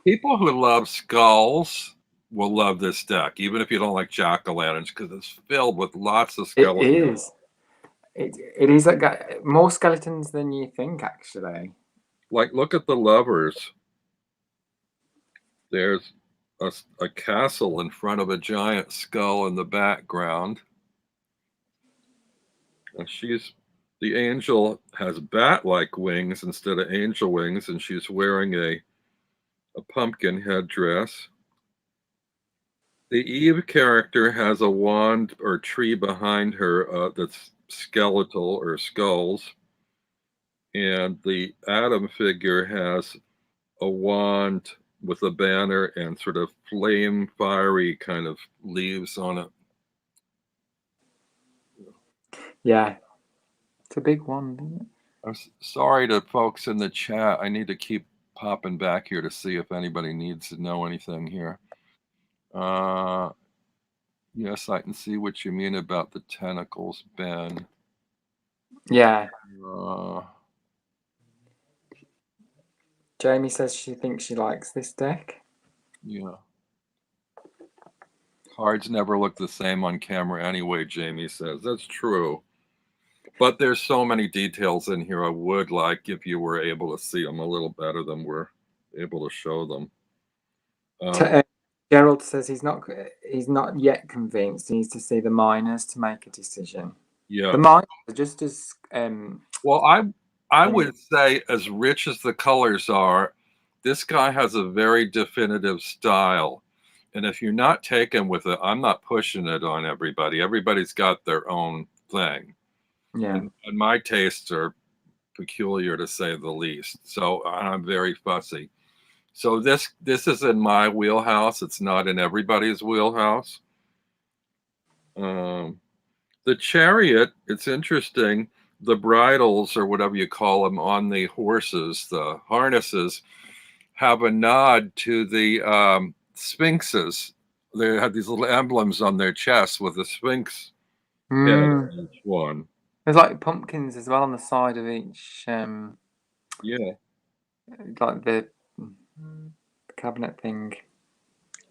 People who love skulls will love this deck, even if you don't like jack-o'-lanterns, because it's filled with lots of It skeletons. is. It is like more skeletons than you think, actually. Like, look at the lovers. There's a castle in front of a giant skull in the background. And the angel has bat-like wings instead of angel wings, and she's wearing a pumpkin headdress. The Eve character has a wand or tree behind her that's skeletal or skulls. And the Adam figure has a wand with a banner and sort of flame fiery kind of leaves on it. Yeah. It's a big one, isn't it? I'm sorry to folks in the chat. I need to keep popping back here to see if anybody needs to know anything here. Yes, I can see what you mean about the tentacles, Ben. Yeah. Uh, Jamie says she thinks she likes this deck. yeah. Cards never look the same on camera anyway, Jamie says. That's true. But there's so many details in here I would like if you were able to see them a little better than we're able to show them. Gerald says he's not yet convinced. He needs to see the minors to make a decision. Yeah. The minors are just as well, I would say, as rich as the colors are, this guy has a very definitive style. And if you're not taken with it, I'm not pushing it on everybody. Everybody's got their own thing. Yeah. And my tastes are peculiar, to say the least. So I'm very fussy. So this is in my wheelhouse. It's not in everybody's wheelhouse. The chariot, it's interesting. The bridles, or whatever you call them, on the horses, the harnesses, have a nod to the sphinxes. They have these little emblems on their chests with a sphinx head on each one. There's like pumpkins as well on the side of each. Yeah. Like the cabinet thing.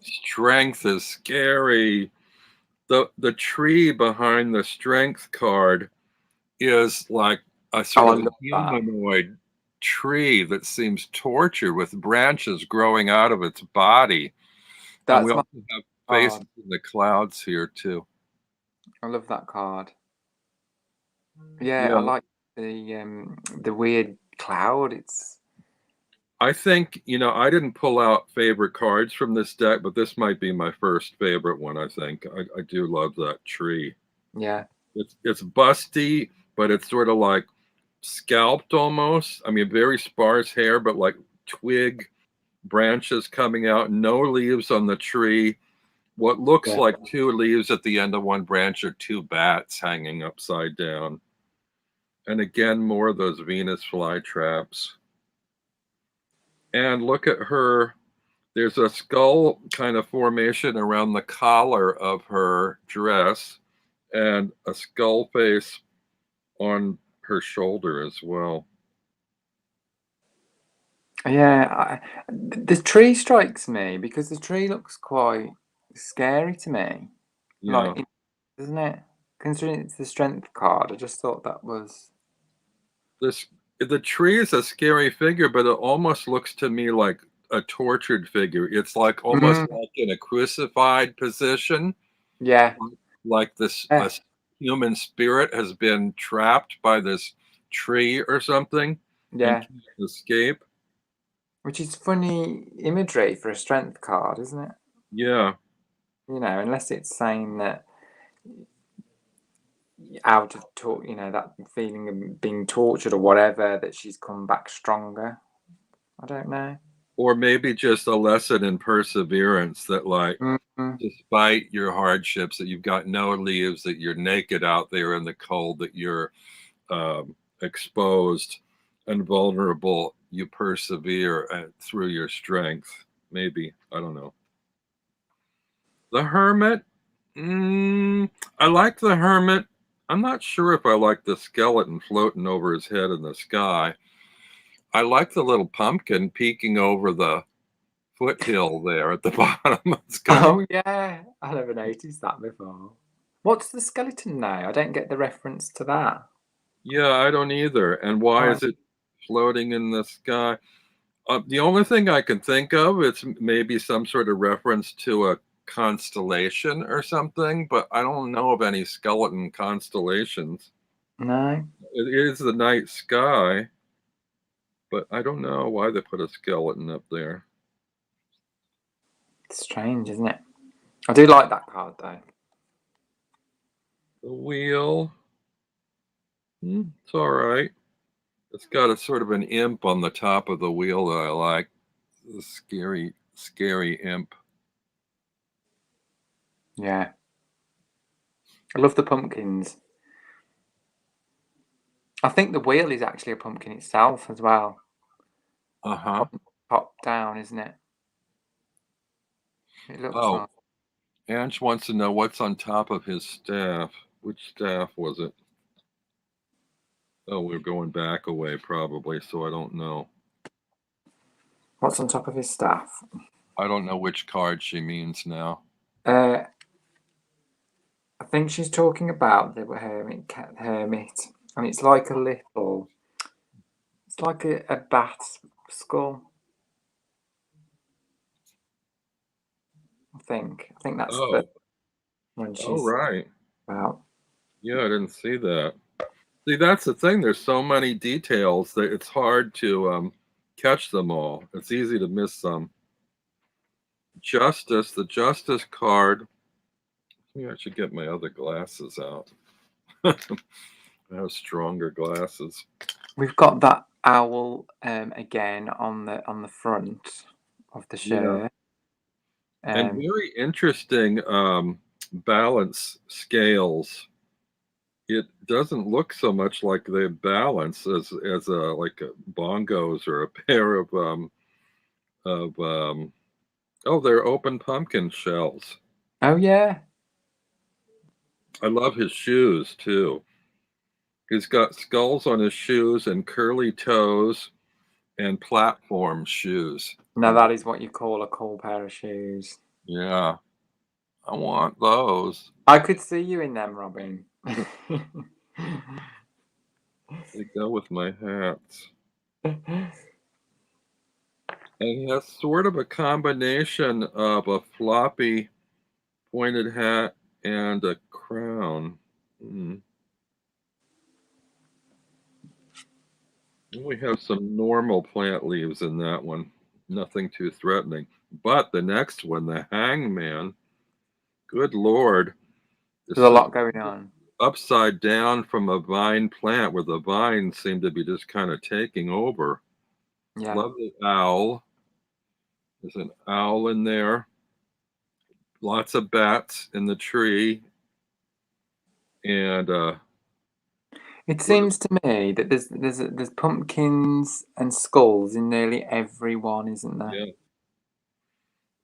Strength is scary. The tree behind the strength card is like a sort of humanoid tree that seems tortured with branches growing out of its body. And we also have faces in the clouds here too. I love that card. Yeah, I like the weird cloud. I think, I didn't pull out favorite cards from this deck, but this might be my first favorite one, I think. I do love that tree. Yeah. It's busty, but it's sort of like scalped almost. I mean, very sparse hair, but like twig branches coming out, no leaves on the tree. What looks like two leaves at the end of one branch are two bats hanging upside down. And again, more of those Venus flytraps. And look at her. There's a skull kind of formation around the collar of her dress and a skull face on her shoulder as well. Yeah, the tree strikes me because the tree looks quite scary to me. Yeah. Like, doesn't it? Considering it's the strength card, I just thought that was... The tree is a scary figure, but it almost looks to me like a tortured figure. It's like almost like in a crucified position. Yeah. Like this a human spirit has been trapped by this tree or something. Yeah. And can't escape. Which is funny imagery for a strength card, isn't it? Yeah. Unless it's saying that out of that feeling of being tortured or whatever, that she's come back stronger. I don't know. Or maybe just a lesson in perseverance, that like, Mm-hmm. despite your hardships, that you've got no leaves, that you're naked out there in the cold, that you're exposed and vulnerable, you persevere through your strength. Maybe, I don't know. The Hermit. I like the Hermit. I'm not sure if I like the skeleton floating over his head in the sky. I like the little pumpkin peeking over the foothill there at the bottom. It's kind of, Oh yeah, I never noticed that before. What's the skeleton now? I don't get the reference to that. yeah, I don't either. And why Oh, is it floating in the sky? The only thing I can think of is maybe some sort of reference to a constellation or something, but I don't know of any skeleton constellations. no, It is the night sky, but I don't know why they put a skeleton up there. it's strange, isn't it? I do like that card though. The wheel, it's all right. It's got a sort of an imp on the top of the wheel that I like. The scary, scary imp. Yeah, I love the pumpkins. I think the wheel is actually a pumpkin itself as well. Uh-huh. Top down, isn't it? It looks Oh, like. Ange wants to know what's on top of his staff. Which staff was it? Oh, we're going back away probably, so I don't know. What's on top of his staff? I don't know which card she means now. I think she's talking about the hermit, and it's like it's like a bat skull. I think that's the Oh, one all she's right. about. Yeah, I didn't see that. See, that's the thing. There's so many details that it's hard to catch them all. It's easy to miss some. Justice, the Justice card. Maybe I should get my other glasses out. I have stronger glasses. We've got that owl again on the front of the Yeah, shirt. and Um, very interesting balance scales. It doesn't look so much like they balance as a like a bongos or a pair of oh, they're open pumpkin shells. oh yeah, I love his shoes too. He's got skulls on his shoes and curly toes and platform shoes. now that is what you call a cool pair of shoes. Yeah, I want those. I could see you in them, Robin. They go with my hats. And he has sort of a combination of a floppy pointed hat and a crown. We have some normal plant leaves in that one. Nothing too threatening. But the next one, the hangman, good Lord, There's a this is lot going on. upside down from a vine plant where the vines seem to be just kind of taking over. Yeah, Lovely owl. There's an owl in there. Lots of bats in the tree. And it seems to me that there's pumpkins and skulls in nearly every one, isn't there? yeah.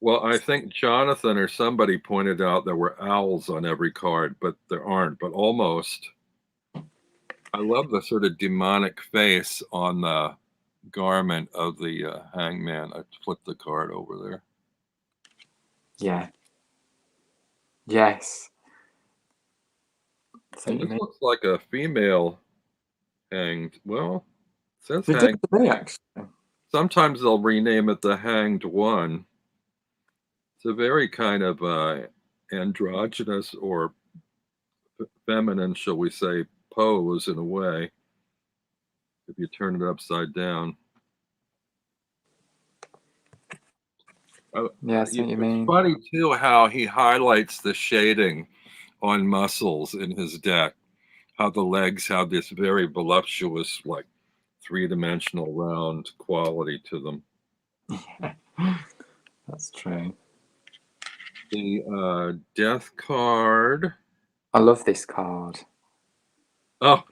Well, I think Jonathan or somebody pointed out there were owls on every card, but there aren't, but almost. I love the sort of demonic face on the garment of the hangman. I flipped the card over there. Yeah. Yes. So And you this mean looks like a female hanged. Well, it says it does hanged. to me actually. Sometimes they'll rename it the hanged one. It's a very kind of androgynous or feminine, shall we say, pose in a way, if you turn it upside down. Yeah, I see what you It's mean. funny too how he highlights the shading on muscles in his deck. how the legs have this very voluptuous, like three-dimensional round quality to them. That's true. The death card. I love this card. Oh,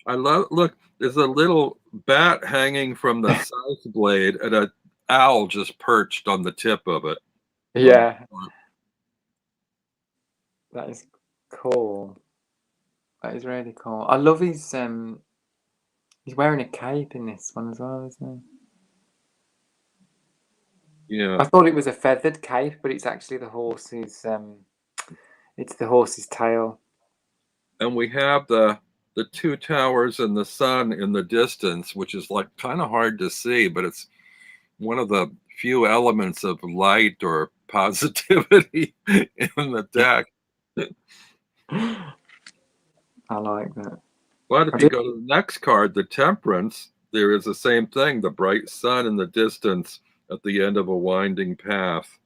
I love, look, there's a little bat hanging from the scythe blade and an owl just perched on the tip of it. Yeah. That is cool. That is really cool. I love his he's wearing a cape in this one as well, isn't he? Yeah. I thought it was a feathered cape, but it's actually the horse's it's the horse's tail. And we have the two towers and the sun in the distance, which is like kind of hard to see, but it's one of the few elements of light or positivity in the deck. I like that. But if you go to the next card, the Temperance, there is the same thing, the bright sun in the distance at the end of a winding path.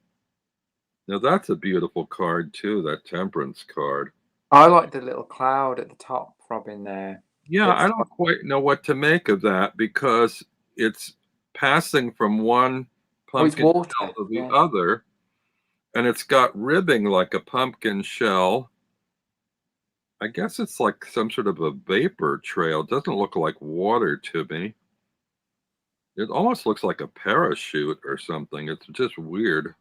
Now that's a beautiful card too, that Temperance card. I like the little cloud at the top, Robin, there. Yeah, I don't quite know what to make of that because it's passing from one pumpkin shell to the other, and it's got ribbing like a pumpkin shell. I guess it's like some sort of a vapor trail. It doesn't look like water to me. It almost looks like a parachute or something. It's just weird.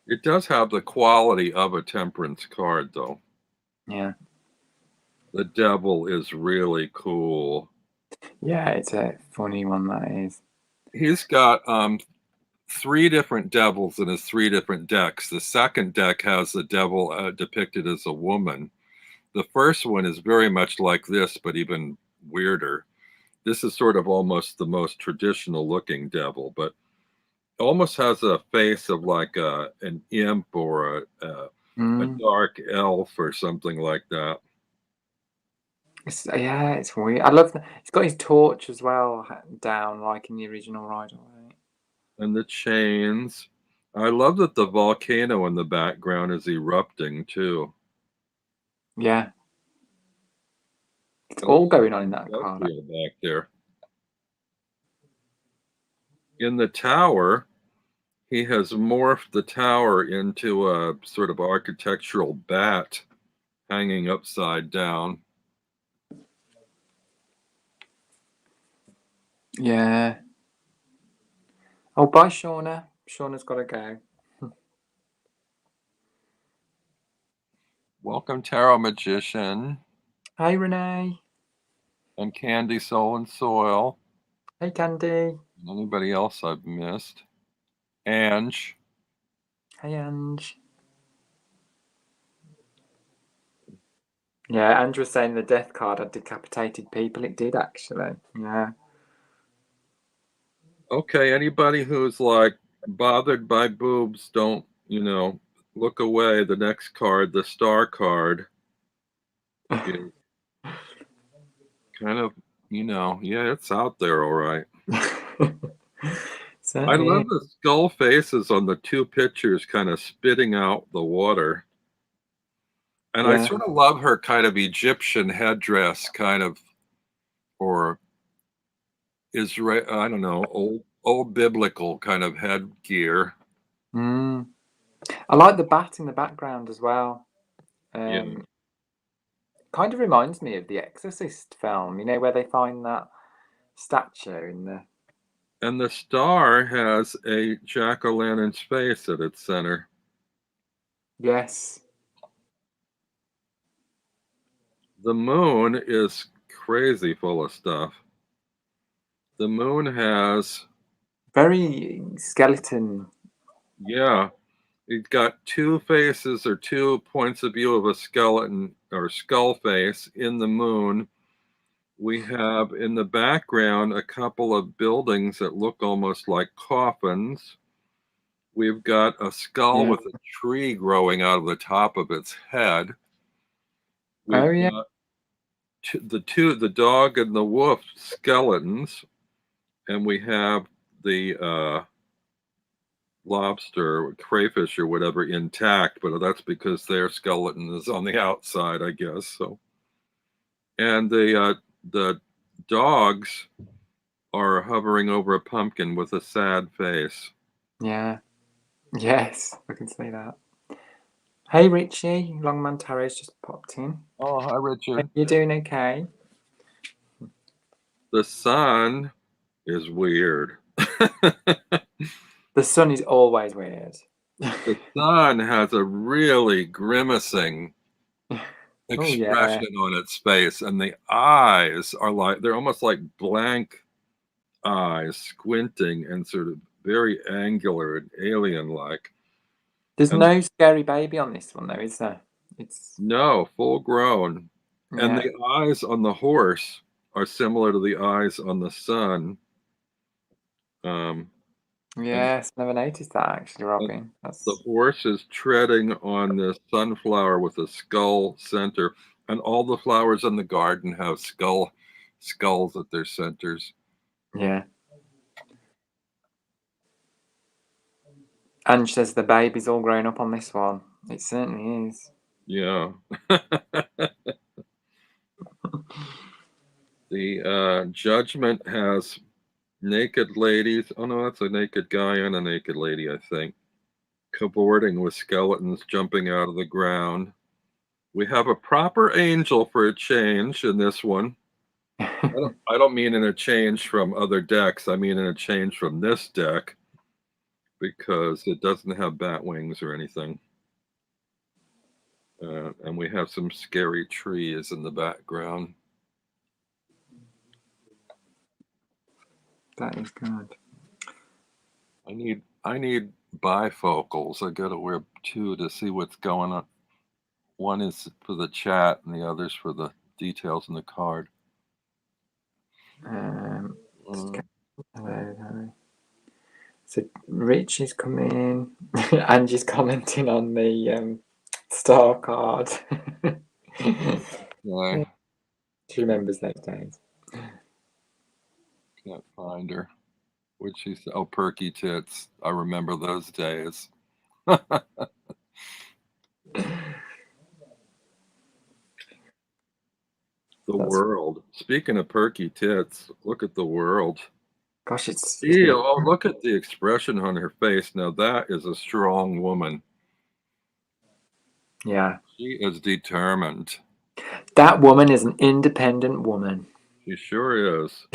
It does have the quality of a Temperance card, though. Yeah. The devil is really cool. Yeah, it's a funny one, that is. He's got 3 different devils in his 3 different decks. The second deck has the devil depicted as a woman. The first one is very much like this, but even weirder. This is sort of almost the most traditional looking devil, but almost has a face of like an imp or a dark elf or something like that. Yeah, it's weird. I love that. He's got his torch as well down, like in the original Rider-Waite. And the chains. I love that the volcano in the background is erupting too. Yeah. It's all going on in that card. Back there. In the tower, he has morphed the tower into a sort of architectural bat hanging upside down. Yeah. Oh, bye, Shauna. Shauna's got to go. Welcome, Tarot Magician. Hey, Renee. And Candy Soul and Soil. Hey, Candy. Anybody else I've missed? Ange. Hey, Ange. Yeah, Ange was saying the death card had decapitated people. It did, actually. Yeah. Okay, anybody who's like bothered by boobs, don't, look away. The next card, the star card, is kind of, yeah, it's out there, all right. I love the skull faces on the 2 pictures kind of spitting out the water. And I sort of love her kind of Egyptian headdress, kind of, or Israel, I don't know, old biblical kind of headgear. I like the bat in the background as well. Kind of reminds me of the Exorcist film, where they find that statue in the... And the star has a jack-o'-lantern's face at its center. Yes. The moon is crazy full of stuff. The moon has... very skeleton. Yeah. It's got 2 faces or 2 points of view of a skeleton or skull face in the moon. We have in the background a couple of buildings that look almost like coffins. We've got a skull with a tree growing out of the top of its head. We've got the dog and the wolf skeletons, and we have the lobster, crayfish, or whatever intact, but that's because their skeleton is on the outside, I guess. So, and the dogs are hovering over a pumpkin with a sad face. Yeah. Yes, I can see that. Hey Richie, Longman Tarot's just popped in. Oh, hi, Richard. You doing okay? The sun is weird. The sun is always weird. The sun has a really grimacing Oh yeah. expression on its face, and the eyes are like they're almost like blank eyes, squinting and sort of very angular and alien-like. There's And no scary baby on this one though, is there? It's no, full grown. And yeah. the eyes on the horse are similar to the eyes on the sun. Um, and, Yes, never noticed that actually, and Robin. the That's horse is treading on this sunflower with a skull center, and all the flowers in the garden have skulls at their centers. yeah. Ange says the baby's all grown up on this one. It certainly is. Yeah. The Judgment has naked ladies. Oh no, that's a naked guy and a naked lady, I think. Cavorting with skeletons jumping out of the ground. We have a proper angel for a change in this one. I don't mean in a change from other decks. I mean in a change from this deck because it doesn't have bat wings or anything. And we have some scary trees in the background. That is good. I need bifocals. I gotta wear two to see what's going on. One is for the chat and the other's for the details in the card. Hello. So Rich is coming. Angie's commenting on the star card. Yeah, She remembers those days. can't find her. Would she say? Oh, perky tits. I remember those days. The world. Speaking of perky tits, look at the world. Gosh, it's Ew, oh, look at the expression on her face. Now that is a strong woman. yeah. She is determined. That woman is an independent woman. She sure is.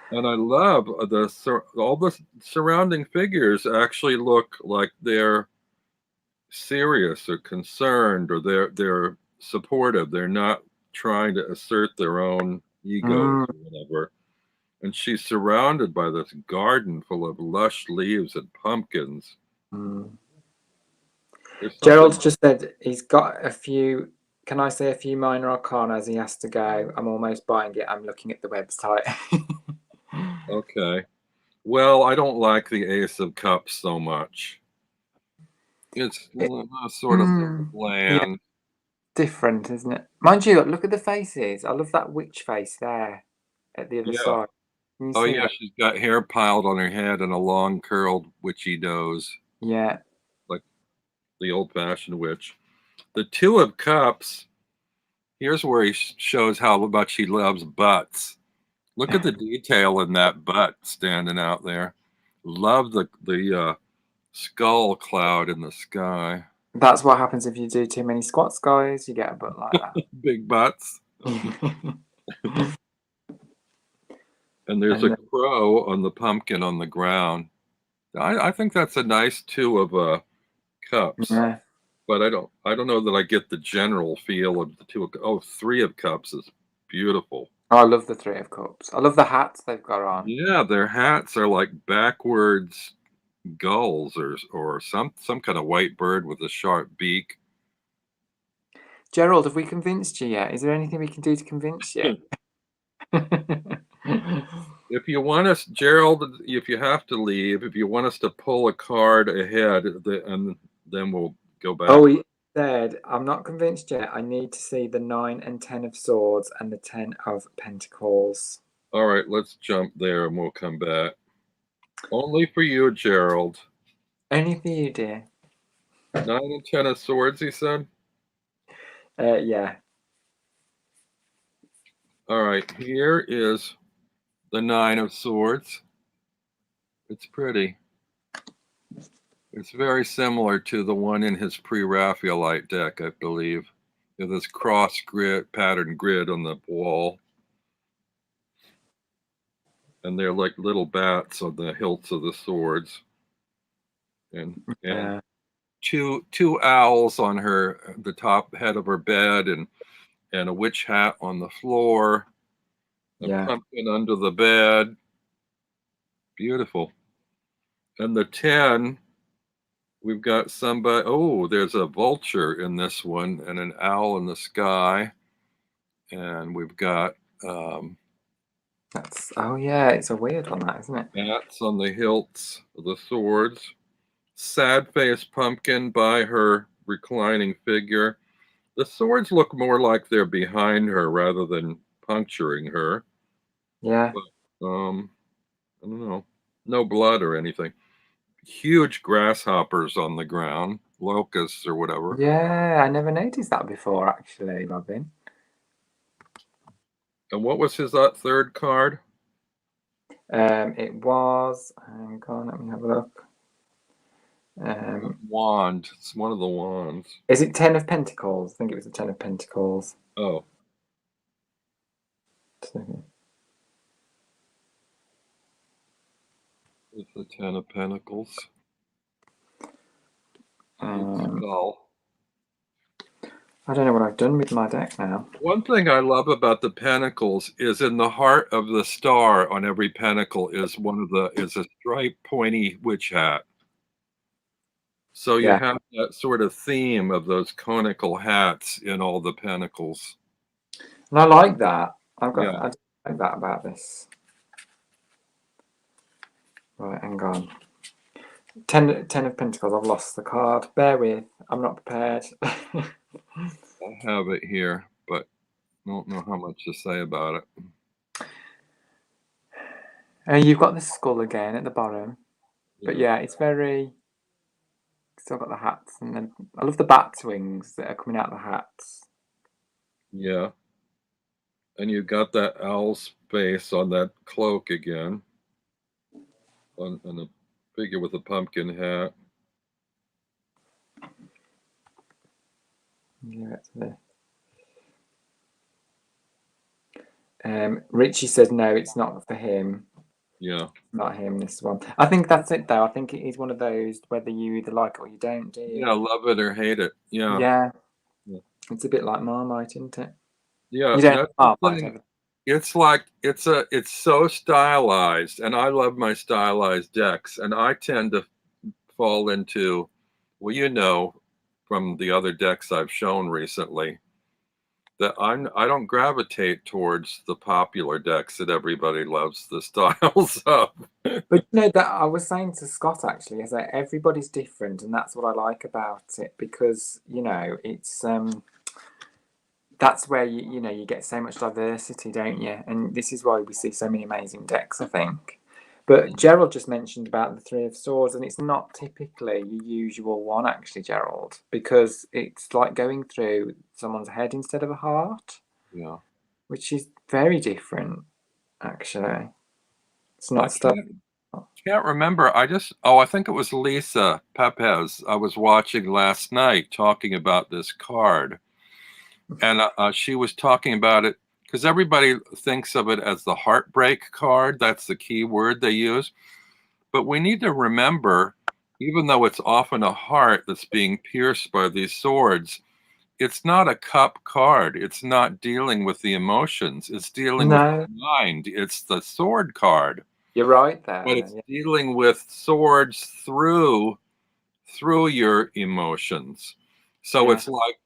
And I love all the surrounding figures actually look like they're serious or concerned, or they're supportive. They're not trying to assert their own egos or whatever. And she's surrounded by this garden full of lush leaves and pumpkins. Gerald's just said he's got a few. Can I say a few minor arcana as he has to go? I'm almost buying it. I'm looking at the website. Okay. Well, I don't like the Ace of Cups so much. It's sort of bland. Yeah, different, isn't it? Mind you, look at the faces. I love that witch face there at the other side. Oh yeah, that? she's got hair piled on her head and a long curled witchy nose. Yeah. Like the old-fashioned witch. The Two of Cups, here's where he shows how much he loves butts. Look at the detail in that butt standing out there. Love the skull cloud in the sky. That's what happens if you do too many squats, guys. You get a butt like that. Big butts. And there's a crow on the pumpkin on the ground. I think that's a nice Two of Cups. Yeah. But I don't know that I get the general feel of the Three of Cups is beautiful. Oh, I love the Three of Cups. I love the hats they've got on. Yeah, their hats are like backwards gulls or some kind of white bird with a sharp beak. Gerald, have we convinced you yet? Is there anything we can do to convince you? If you want us, Gerald, if you have to leave, if you want us to pull a card ahead, and then we'll go back. Oh, he said, I'm not convinced yet. I need to see the 9 and 10 of Swords and the 10 of Pentacles. All right, let's jump there and we'll come back. Only for you, Gerald. Only for you, dear. 9 and 10 of swords, he said. Yeah. All right, here is the 9 of swords. It's pretty. It's very similar to the one in his pre-Raphaelite deck, I believe. With this cross grid, pattern grid on the wall. And they're like little bats on the hilts of the swords. And Yeah. two owls on the top head of her bed, and a witch hat on the floor. A Yeah. pumpkin under the bed. Beautiful. And the 10, we've got somebody. Oh, there's a vulture in this one and an owl in the sky. And we've got Oh yeah, it's a weird one, that, isn't it? bats on the hilts of the swords. Sad faced pumpkin by her reclining figure. The swords look more like they're behind her rather than puncturing her. Yeah. But, I don't know. No blood or anything. Huge grasshoppers on the ground, locusts or whatever. Yeah, I never noticed that before, actually, Robin. And what was his third card? It was. Hang on, let me have a look. Wand. It's one of the wands. Is it 10 of Pentacles? I think it was the 10 of Pentacles. Oh. It's the 10 of Pentacles. Skull. I don't know what I've done with my deck now. One thing I love about the pentacles is in the heart of the star on every pentacle is a striped pointy witch hat. So you have that sort of theme of those conical hats in all the pentacles. And I like that. I like that about this. Right, hang on. 10 of Pentacles. I've lost the card. Bear with. I'm not prepared. I have it here, but I don't know how much to say about it. You've got the skull again at the bottom. But yeah, it's very... Still got the hats. And then I love the bat's wings that are coming out of the hats. Yeah. And you got that owl's face on that cloak again. On a figure with a pumpkin hat. Yeah, it's there. Richie says no, it's not for him. Yeah. Not him, this one. I think that's it, though. I think it is one of those, whether you either like it or you don't, do you? Yeah, love it or hate it. Yeah. Yeah. It's a bit like Marmite, isn't it? Yeah. You don't Marmite. It's like it's so stylized, and I love my stylized decks, and I tend to fall into, well, you know, from the other decks I've shown recently, that I don't gravitate towards the popular decks that everybody loves the styles of. But you know that I was saying to Scott, actually, is that everybody's different, and that's what I like about it, because you know it's that's where you get so much diversity, don't you? And this is why we see so many amazing decks, I think. But Gerald just mentioned about the 3 of Swords, and it's not typically your usual one, actually, Gerald, because it's like going through someone's head instead of a heart. Yeah. Which is very different, actually. It's not stuff. Can't remember. I think it was Lisa Pepez I was watching last night talking about this card. And she was talking about it because everybody thinks of it as the heartbreak card. That's the key word they use. But we need to remember, even though it's often a heart that's being pierced by these swords, it's not a cup card. It's not dealing with the emotions. It's dealing with the mind. It's the sword card. You're right there. But it's dealing with swords through your emotions. So it's like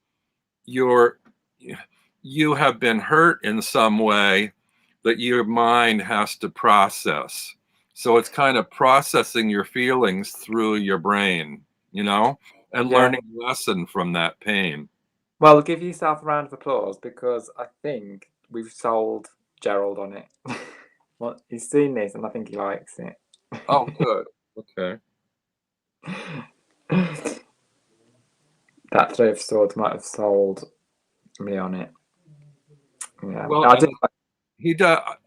you have been hurt in some way that your mind has to process. So it's kind of processing your feelings through your brain, and learning a lesson from that pain. Well, give yourself a round of applause, because I think we've sold Gerald on it. Well, he's seen this and I think he likes it. Oh, good. Okay. That Three of Swords might have sold me on it. Yeah, Well, I and did.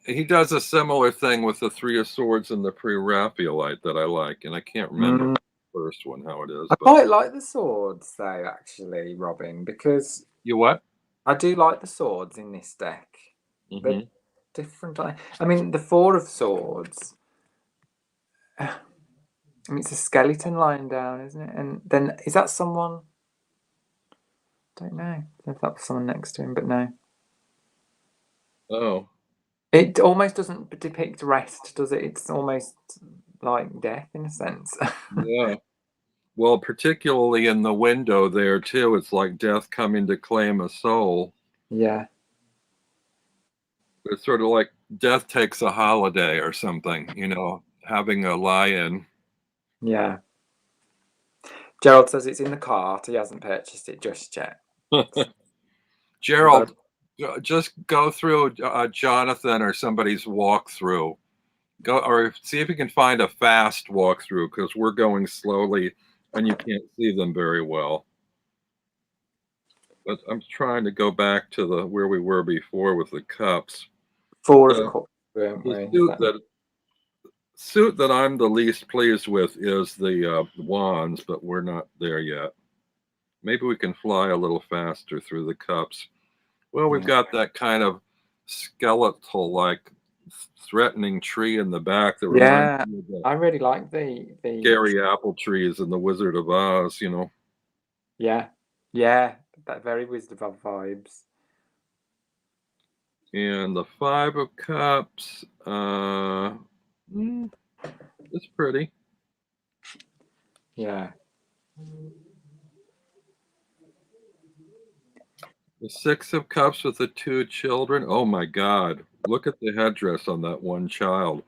he does a similar thing with the Three of Swords and the Pre-Raphaelite that I like, and I can't remember Mm, the first one how it is, I but quite like the swords though, actually, Robin, because you what? I do like the swords in this deck. They're Hmm. different. I mean, the Four of Swords. I mean, it's a skeleton lying down, isn't it? And then is that someone? Don't know if that was someone next to him, but no. Oh, It almost doesn't depict rest, does it? It's almost like death in a sense. yeah. Well, particularly in the window there too, it's like death coming to claim a soul. Yeah, It's sort of like death takes a holiday or something, having a lie-in. yeah. Gerald says it's in the cart. He hasn't purchased it just yet. We've got Gerald, just go through Jonathan or somebody's walkthrough. Go or see if you can find a fast walkthrough because we're going slowly and you can't see them very well. But I'm trying to go back to the where we were before with the cups. Four of The, Cups, weren't the we? suit that I'm the least pleased with is the wands, but we're not there yet. Maybe we can fly a little faster through the cups. Well, we've Yeah. got that kind of skeletal, like threatening tree in the back that reminds Yeah, me of the I really like the scary apple trees in the Wizard of Oz. yeah, yeah, that very Wisdom of vibes. And the Five of Cups, it's pretty. Yeah. The Six of Cups with the two children. Oh my God. Look at the headdress on that one child.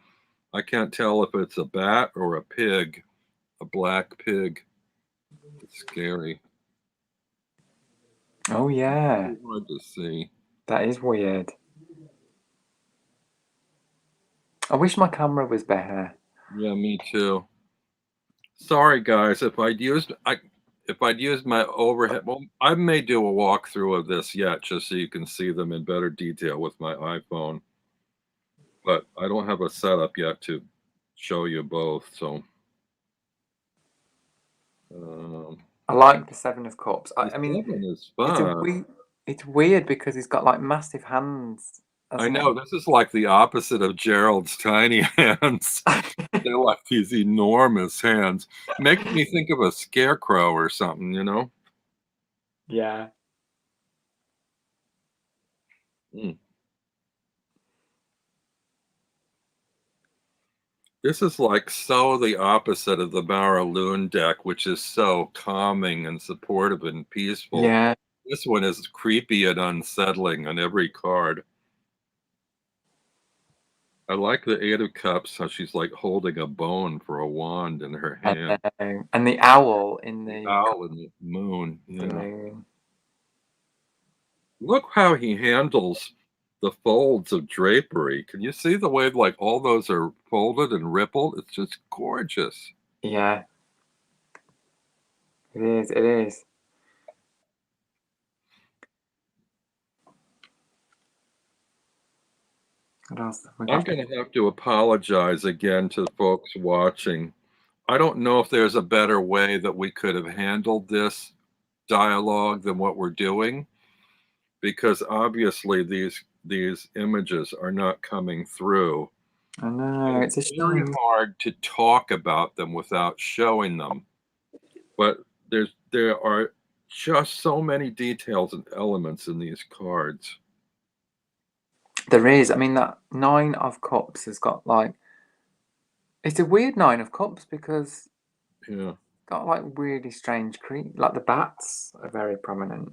I can't tell if it's a bat or a pig, a black pig. It's scary. Oh yeah, Too hard to see. that is weird. I wish my camera was better. Yeah, me too. Sorry guys, if I'd used my overhead, well, I may do a walkthrough of this yet just so you can see them in better detail with my iPhone. But I don't have a setup yet to show you both. So um, I like the Seven of Cups. the I mean, seven is it's a fun. it's weird because he's got like massive hands, I hasn't know this is like the opposite of Gerald's tiny hands. it? They're like these enormous hands. Makes me think of a scarecrow or something. Yeah. Mm. This is like so the opposite of the Loon deck, which is so calming and supportive and peaceful. Yeah. This one is creepy and unsettling on every card. I like the Eight of Cups, how she's like holding a bone for a wand in her hand. And the owl in The the owl and the moon. the Yeah. moon. Look how he handles the folds of drapery. Can you see the way like all those are folded and rippled? It's just gorgeous. Yeah, it is. It is. What else have we I'm got? going to have to apologize again to folks watching. I don't know if there's a better way that we could have handled this dialogue than what we're doing, because obviously these images are not coming through. I know, And it's a it's very shame. hard to talk about them without showing them. But there are just so many details and elements in these cards. There is. I mean, that Nine of Cups has got like it's a weird Nine of Cups because it's Yeah. got like really strange like the bats are very prominent.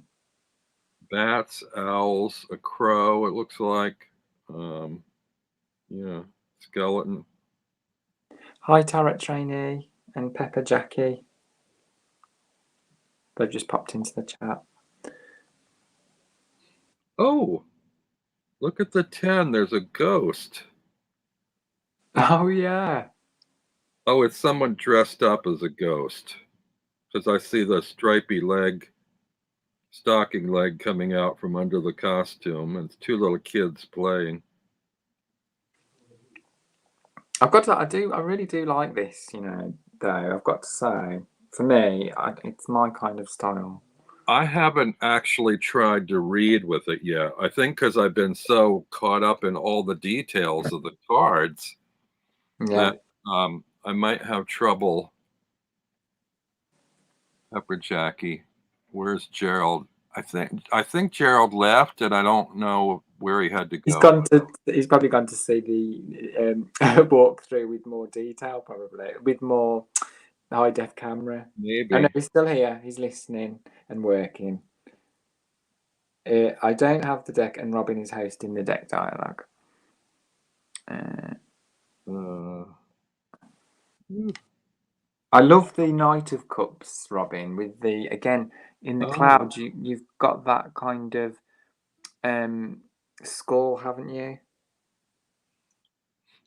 Bats, owls, a crow, it looks like. Um, yeah, skeleton. Hi, Tarot Trainee and Pepper Jackie. They've just popped into the chat. Oh, look at the 10. There's a ghost. Oh yeah, Oh, it's someone dressed up as a ghost. Because I see the stripy leg, stocking leg coming out from under the costume, and it's two little kids playing. I've got to, I really do like this, you know, though, I've got to say. For me, it's my kind of style. I haven't actually tried to read with it yet. I think because I've been so caught up in all the details of the cards Yeah. that I might have trouble. Pepper Jackie, where's Gerald? I think Gerald left, and I don't know where he had to He's go. he's probably gone to see the walkthrough with more detail, probably, with more high def camera. Oh no, Maybe. he's still here. He's listening and working. I don't have the deck, and Robin is hosting the deck dialogue. I love the Knight of Cups, Robin, with the, again, in the clouds, you've got that kind of skull, haven't you?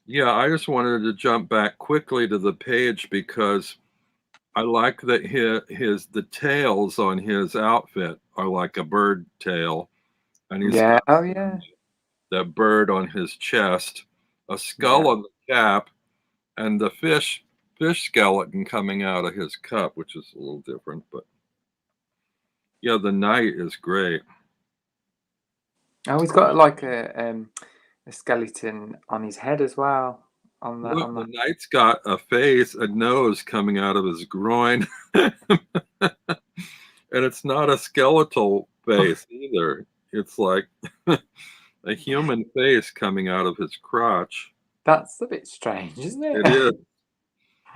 Yeah, I just wanted to jump back quickly to the page because I like that the tails on his outfit are like a bird tail, and he's Yeah. got Oh yeah. that bird on his chest, a skull Yeah. on the cap, and the fish skeleton coming out of his cup, which is a little different, but yeah, the knight is great. Oh, he's got like a skeleton on his head as well. Look, On the that. knight's got a face, a nose coming out of his groin, and it's not a skeletal face either. It's like a human face coming out of his crotch. That's a bit strange, isn't it? It is.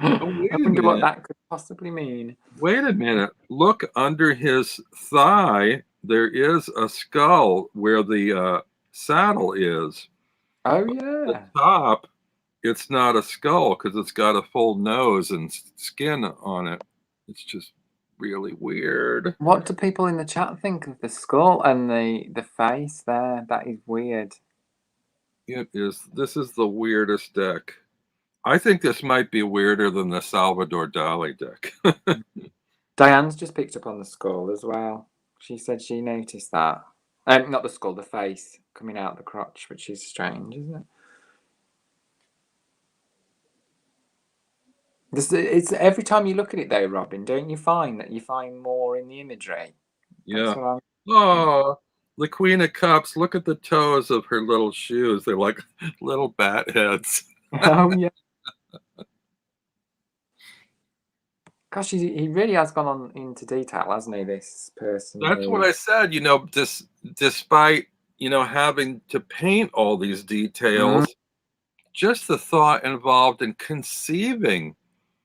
Oh, I wait a wonder what minute. that could possibly mean. Wait a minute. Look under his thigh. There is a skull where the saddle is. Oh The yeah. top, it's not a skull because it's got a full nose and skin on it. It's just really weird. What do people in the chat think of the skull and the face there? That is weird. It is. This is the weirdest deck. I think this might be weirder than the Salvador Dali deck. Diane's just picked up on the skull as well. She said she noticed that. Not the skull, the face coming out the crotch, which is strange, isn't it? It's every time you look at it though, Robin, don't you find that you find more in the imagery? Yeah. That's what I'm Oh, the Queen of Cups. Look at the toes of her little shoes. They're like little bat heads. Oh yeah. Gosh, he really has gone on into detail, hasn't he, this person That's what I said. Despite having to paint all these details, just the thought involved in conceiving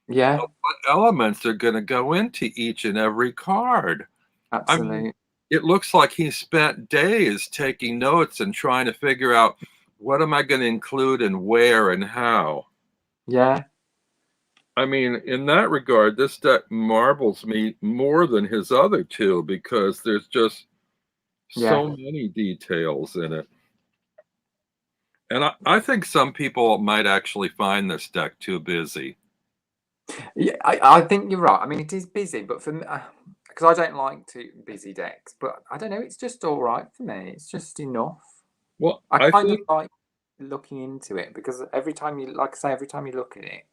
Yeah, of what elements are going to go into each and every card. I mean, absolutely. it looks like he spent days taking notes and trying to figure out what am I going to include and where and how. Yeah, I mean, in that regard, this deck marvels me more than his other two because there's just yeah. so many details in it. And I think some people might actually find this deck too busy. Yeah, I think you're right. I mean, it is busy, but for me, because I don't like too busy decks, but I don't know, it's just all right for me. It's just enough. Well, I I kind of think, like looking into it because every time you, like I say, every time you look at it,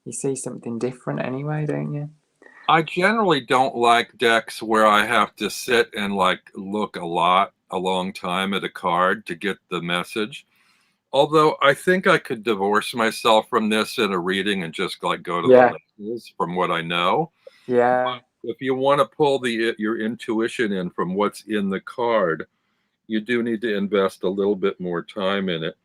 you see something different anyway, don't you? I generally don't like decks where I have to sit and like look a long time at a card to get the message. Although I think I could divorce myself from this in a reading and just like go to the Yeah, labels from what I know. yeah, If you want to pull your intuition in from what's in the card, you do need to invest a little bit more time in it.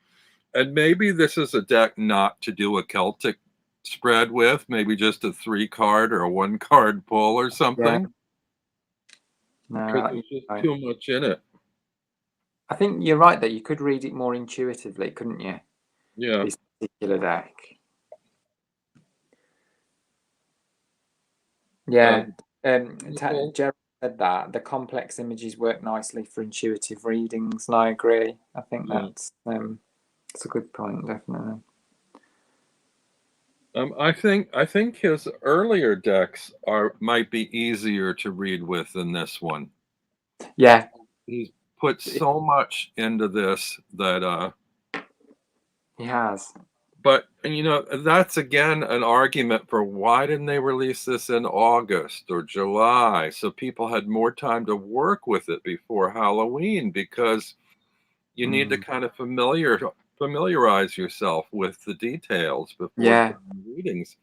And maybe this is a deck not to do a Celtic spread with, maybe just a 3-card or a 1-card pull or yeah. something, because No, there's just right. too much in it. I think you're right that you could read it more intuitively, couldn't you? Yeah. This particular deck. Yeah. People, Jerry said that the complex images work nicely for intuitive readings, and I agree. I think yeah. that's a good point, definitely. I think his earlier decks might be easier to read with than this one. Yeah. He's put so much into this that He has. but you know, that's again an argument for why didn't they release this in August or July so people had more time to work with it before Halloween, because you need to kind of familiarize yourself with the details before Yeah, doing readings.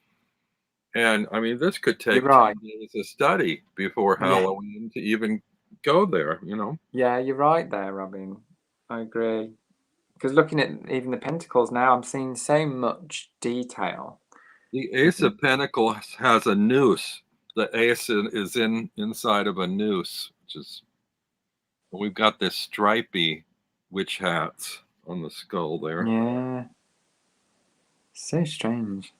And I mean, this could you're take right. 10 days of study before Yeah. Halloween to even go there, you know? Yeah, you're right there, Robin. I agree. Because looking at even the Pentacles now, I'm seeing so much detail. The Ace of Pentacles has a noose. The ace is inside of a noose, which is, we've got this stripy witch hats on the skull there. Yeah. So strange.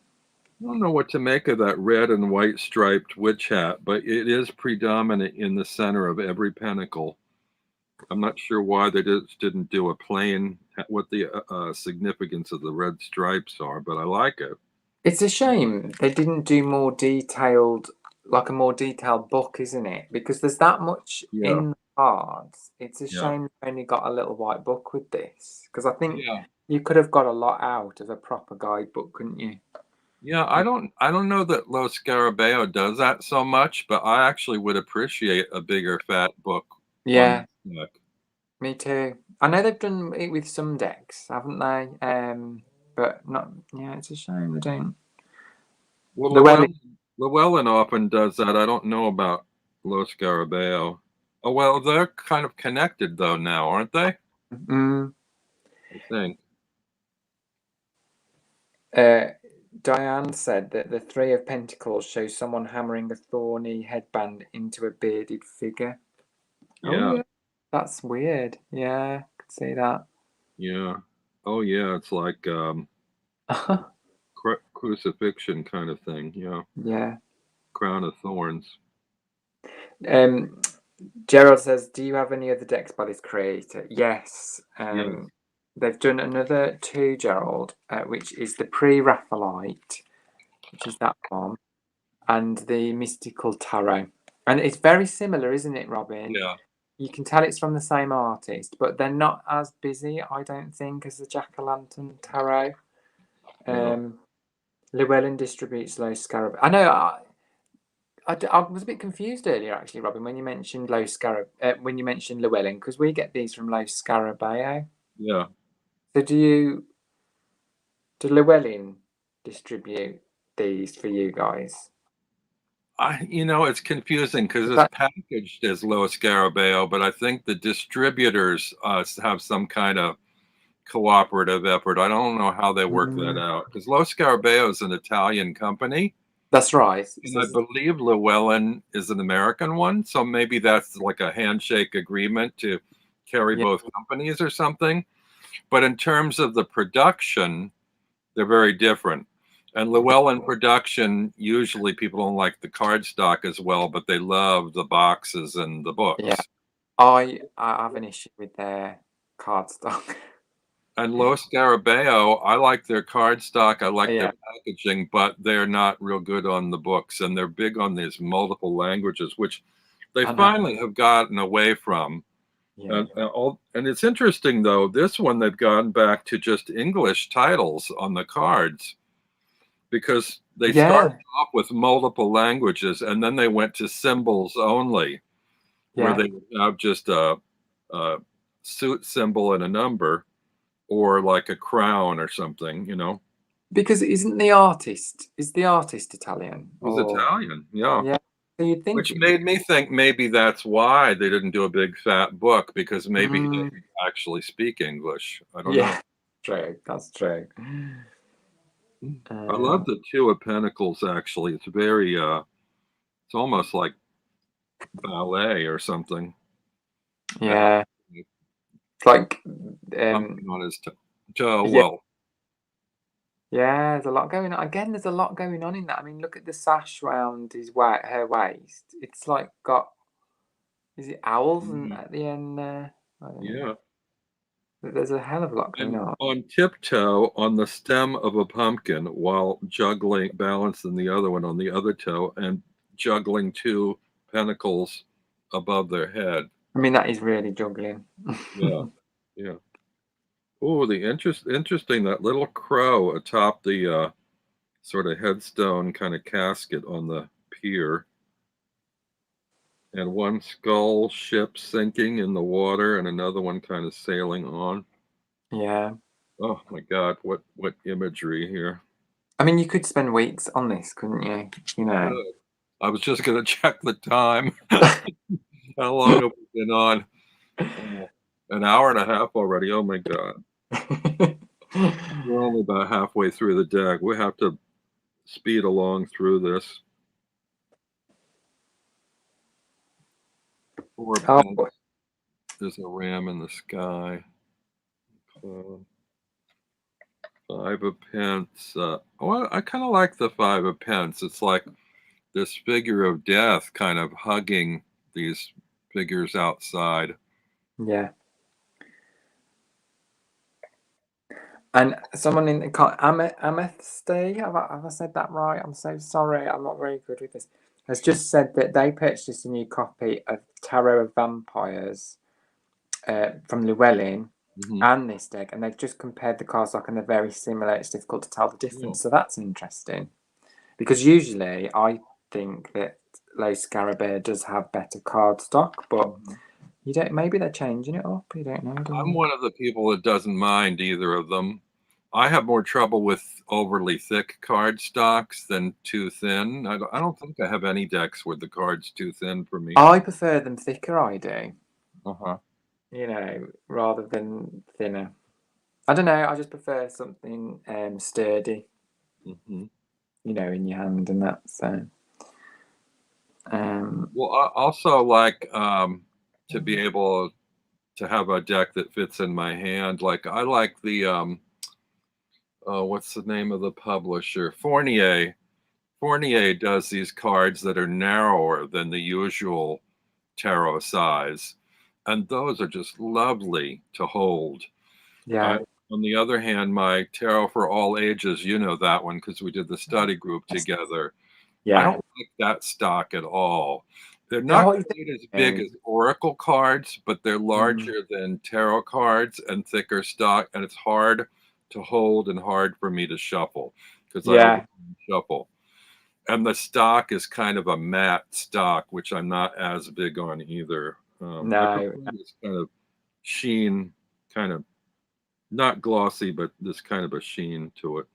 I don't know what to make of that red and white striped witch hat, but it is predominant in the center of every pentacle. I'm not sure why they just didn't do a plain, what the significance of the red stripes are, but I like it. It's a shame they didn't do more detailed, like a more detailed book, isn't it? Because there's that much Yeah, in the cards. It's a yeah, shame they only got a little white book with this. Because I think yeah, you could have got a lot out of a proper guidebook, couldn't you? yeah. I don't know that Los Scarabeo does that so much, but I actually would appreciate a bigger fat book on Yeah, this deck. me too. I know they've done it with some decks, haven't they? But not. Yeah, it's a shame they don't. Well, Llewellyn. Llewellyn often does that. I don't know about Los Scarabeo. Oh well, they're kind of connected though now, aren't they? Mm, I think. uh, Diane said that the Three of Pentacles shows someone hammering a thorny headband into a bearded figure. Oh Yeah, yeah, that's weird. Yeah, could see that. yeah. Oh yeah, it's like crucifixion kind of thing. Yeah, Yeah. crown of thorns. Um, Gerald says, "Do you have any other decks by this creator?" Yes. Yes. They've done another two, Gerald, which is the Pre-Raphaelite, which is that one, and the Mystical Tarot. And it's very similar, isn't it, Robin? Yeah. You can tell it's from the same artist, but they're not as busy, I don't think, as the Jack-o'-lantern Tarot. Yeah. Llewellyn distributes Low Scarab. I know. I was a bit confused earlier, actually, Robin, when you mentioned Low Scarab. When you mentioned Llewellyn, because we get these from Low Scarabeo. Yeah. So do Llewellyn distribute these for you guys? It's confusing because Is it's that packaged as Los Scarabeo, but I think the distributors have some kind of cooperative effort. I don't know how they work that out because Los Scarabeo is an Italian company, that's right? and I believe Llewellyn is an American one. So maybe that's like a handshake agreement to carry Yeah, both companies or something. But in terms of the production, they're very different. And Llewellyn production, usually people don't like the cardstock as well, but they love the boxes and the yeah. books. I have an issue with their cardstock. And Los Scarabeo, I like their cardstock, I like their Yeah, packaging, but they're not real good on the books. And they're big on these multiple languages, which they I know. finally have gotten away from. Yeah, And it's interesting, though, this one they've gone back to just English titles on the cards, because they started yeah, off with multiple languages and then they went to symbols only, where yeah. they would have just a suit symbol and a number, or like a crown or something, Because is the artist Italian It was or Italian, yeah. yeah? So you'd think Which it. made me think maybe that's why they didn't do a big fat book, because maybe he Mm, didn't actually speak English. I don't know. yeah, true. That's true. I love Um, the Two of Pentacles, actually. It's very it's almost like ballet or something. yeah, it's like Pumping on his toe. yeah, Well, yeah. There's a lot going on. Again, there's a lot going on in that. I mean, look at the sash round her waist. It's like got is it owls and yeah, at the end there? I don't know. yeah. There's a hell of a lot going And on. on tiptoe on the stem of a pumpkin while juggling, balancing the other one on the other toe and juggling two pentacles above their head. I mean, that is really juggling. Yeah, yeah. Oh, the interesting, that little crow atop the sort of headstone kind of casket on the pier, and one skull ship sinking in the water and another one kind of sailing on. Yeah. Oh my God, what imagery here. I mean, you could spend weeks on this, couldn't you? You know. I was just gonna check the time. How long have we been on? Oh, an hour and a half already. Oh my God. We're only about halfway through the deck. We have to speed along through this. Four Oh, pence. There's a ram in the sky. Five of pence. Well, I kind of like the five of pence. It's like this figure of death kind of hugging these figures outside. yeah. And someone in the Amethsty, have I said that right? I'm so sorry. I'm not very good with this. Has just said that they purchased a new copy of Tarot of Vampires from Llewellyn Mhm. and this deck, and they've just compared the cards and they're very similar. It's difficult to tell the difference. So that's interesting. Because usually I think that Les Scarabée does have better card stock, but you don't. Maybe they're changing it up. You don't know. Do I'm you? one of the people that doesn't mind either of them. I have more trouble with overly thick card stocks than too thin. I don't think I have any decks where the card's too thin for me. I prefer them thicker. I do. Uh-huh. You know, rather than thinner. I don't know. I just prefer something sturdy. Hmm. You know, in your hand and that. So. Well, I also like to be able to have a deck that fits in my hand. Like I like the what's the name of the publisher? Fournier. Fournier does these cards that are narrower than the usual tarot size, and those are just lovely to hold. I, Yeah. on the other hand, my Tarot for All Ages, you know that one because we did the study group together. I Yeah. don't like that stock at all. They're Yeah. not What quite as big you as Oracle cards, but they're think? larger than tarot cards and thicker stock, and it's hard to hold and hard for me to shuffle because I Yeah. open shuffle. And the stock is kind of a matte stock, which I'm not as big on either. I No. prefer this kind of sheen, kind of not glossy, but this kind of a sheen to it.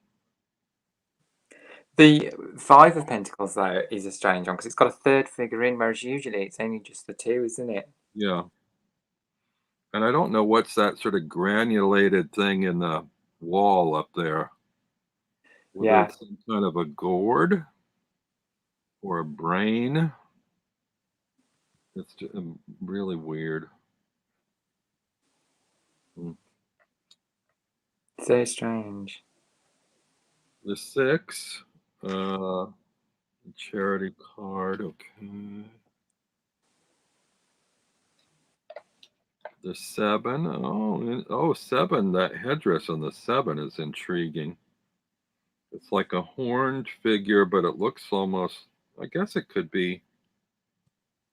The Five of Pentacles, though, is a strange one because it's got a third figure in, whereas usually it's only just the two, isn't it? Yeah. And I don't know what's that sort of granulated thing in the wall up there, whether Yeah. it's some kind of a gourd or a brain. It's just really weird. Hmm. So strange. The six, uh, charity card, okay. The seven, oh, seven, that headdress on the seven is intriguing. It's like a horned figure, but it looks almost, I guess it could be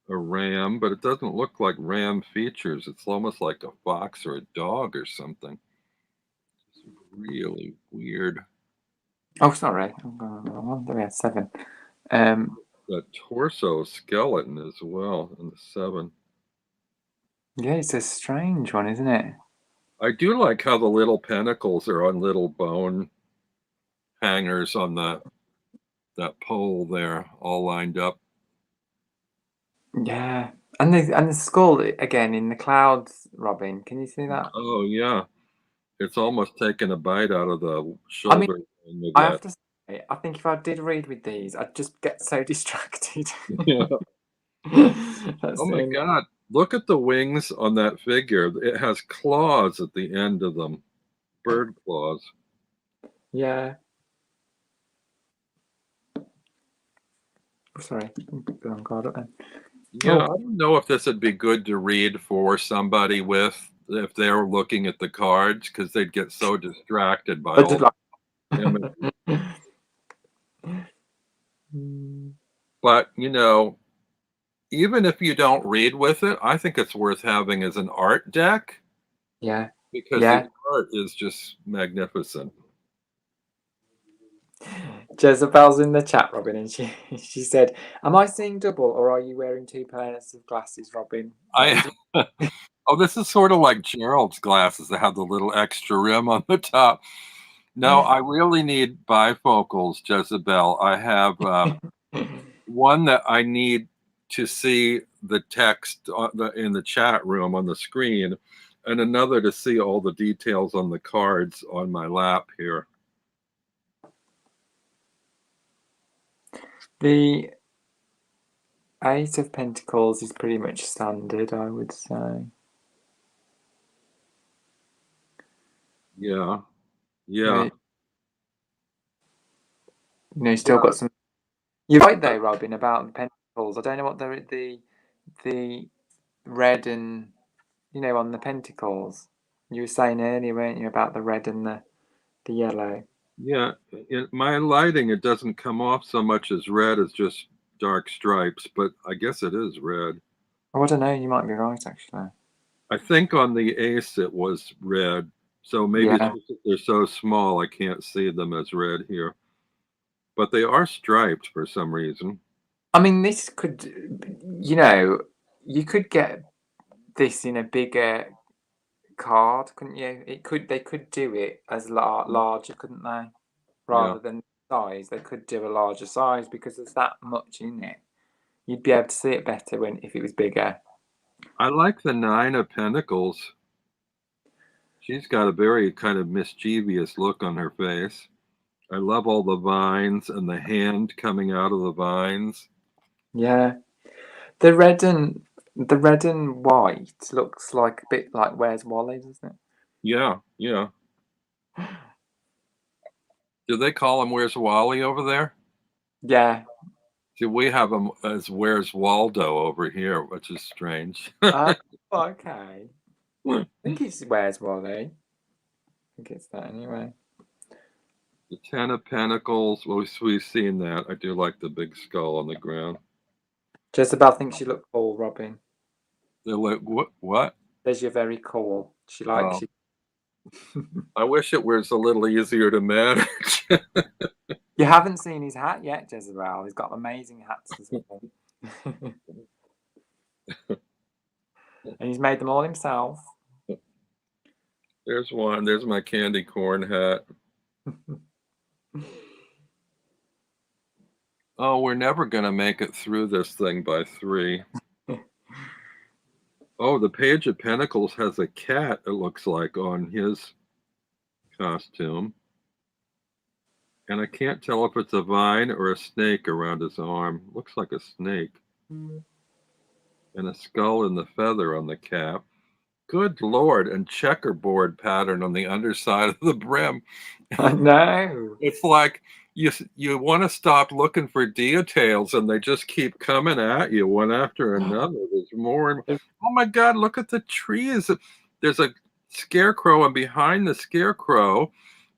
a ram, but it doesn't look like ram features. It's almost like a fox or a dog or something. It's really weird. Oh, sorry. I'm going on the wrong one. We had seven. That torso skeleton as well in the seven. Yeah, it's a strange one, isn't it? I do like how the little pentacles are on little bone hangers on that pole there, all lined up. Yeah. And the skull again in the clouds, Robin. Can you see that? Oh yeah, it's almost taken a bite out of the I mean, shoulder with I that. have to say, I think if I did read with these, I'd just get so distracted. Yeah. That's Oh the my only. God. Look at the wings on that figure. It has claws at the end of them, bird claws. Yeah. Oh, sorry. Go on guard up then. Yeah, I Oh, don't know if this would be good to read for somebody with if they were looking at the cards, because they'd get so distracted by all the images. But, you know, even if you don't read with it, I think it's worth having as an art deck Yeah. because Yeah. the art is just magnificent. Jezebel's in the chat, Robin, and she said, "Am I seeing double, or are you wearing 2 pairs of glasses, Robin?" Oh, this is sort of like Gerald's glasses that have the little extra rim on the top. No, I really need bifocals, Jezebel. I have one that I need to see the text in the chat room on the screen, and another to see all the details on the cards on my lap here. The 8 of Pentacles is pretty much standard, I would say. Yeah. Yeah. You know, you still got some. You're right though, Robin, about the Pentacles. I don't know what the red and, you know, on the Pentacles. You were saying earlier, weren't you, about the red and the yellow? Yeah. In my lighting, it doesn't come off so much as red as just dark stripes, but I guess it is red. Oh, I don't know. You might be right, actually. I think on the ace it was red, so maybe it's just that they're so small I can't see them as red here. But they are striped for some reason. I mean, this could, you know, you could get this in a bigger card, couldn't you? They could do it as larger, couldn't they? Rather than size, they could do a larger size because there's that much in it. You'd be able to see it better if it was bigger. I like the 9 of Pentacles. She's got a very kind of mischievous look on her face. I love all the vines and the hand coming out of the vines. Yeah, the red and white looks like a bit like Where's Wally, doesn't it? Yeah, yeah. Do they call him Where's Wally over there? Yeah. See, we have him as Where's Waldo over here, which is strange. Okay. I think it's Where's Wally. I think it's that anyway. The 10 of Pentacles, well, we've seen that. I do like the big skull on the ground. Jezebel thinks you look cool, Robin. They're like, what? Says you're very cool. She likes you. I wish it was a little easier to manage. You haven't seen his hat yet, Jezebel. He's got amazing hats as well. And he's made them all himself. There's one. There's my candy corn hat. Oh, we're never going to make it through this thing by 3. Oh, the Page of Pentacles has a cat, it looks like, on his costume. And I can't tell if it's a vine or a snake around his arm. Looks like a snake. And a skull and the feather on the cap. Good Lord, and checkerboard pattern on the underside of the brim. I know. It's like you want to stop looking for details and they just keep coming at you one after another. There's more and more. Oh my God, look at the trees. There's a scarecrow, and behind the scarecrow,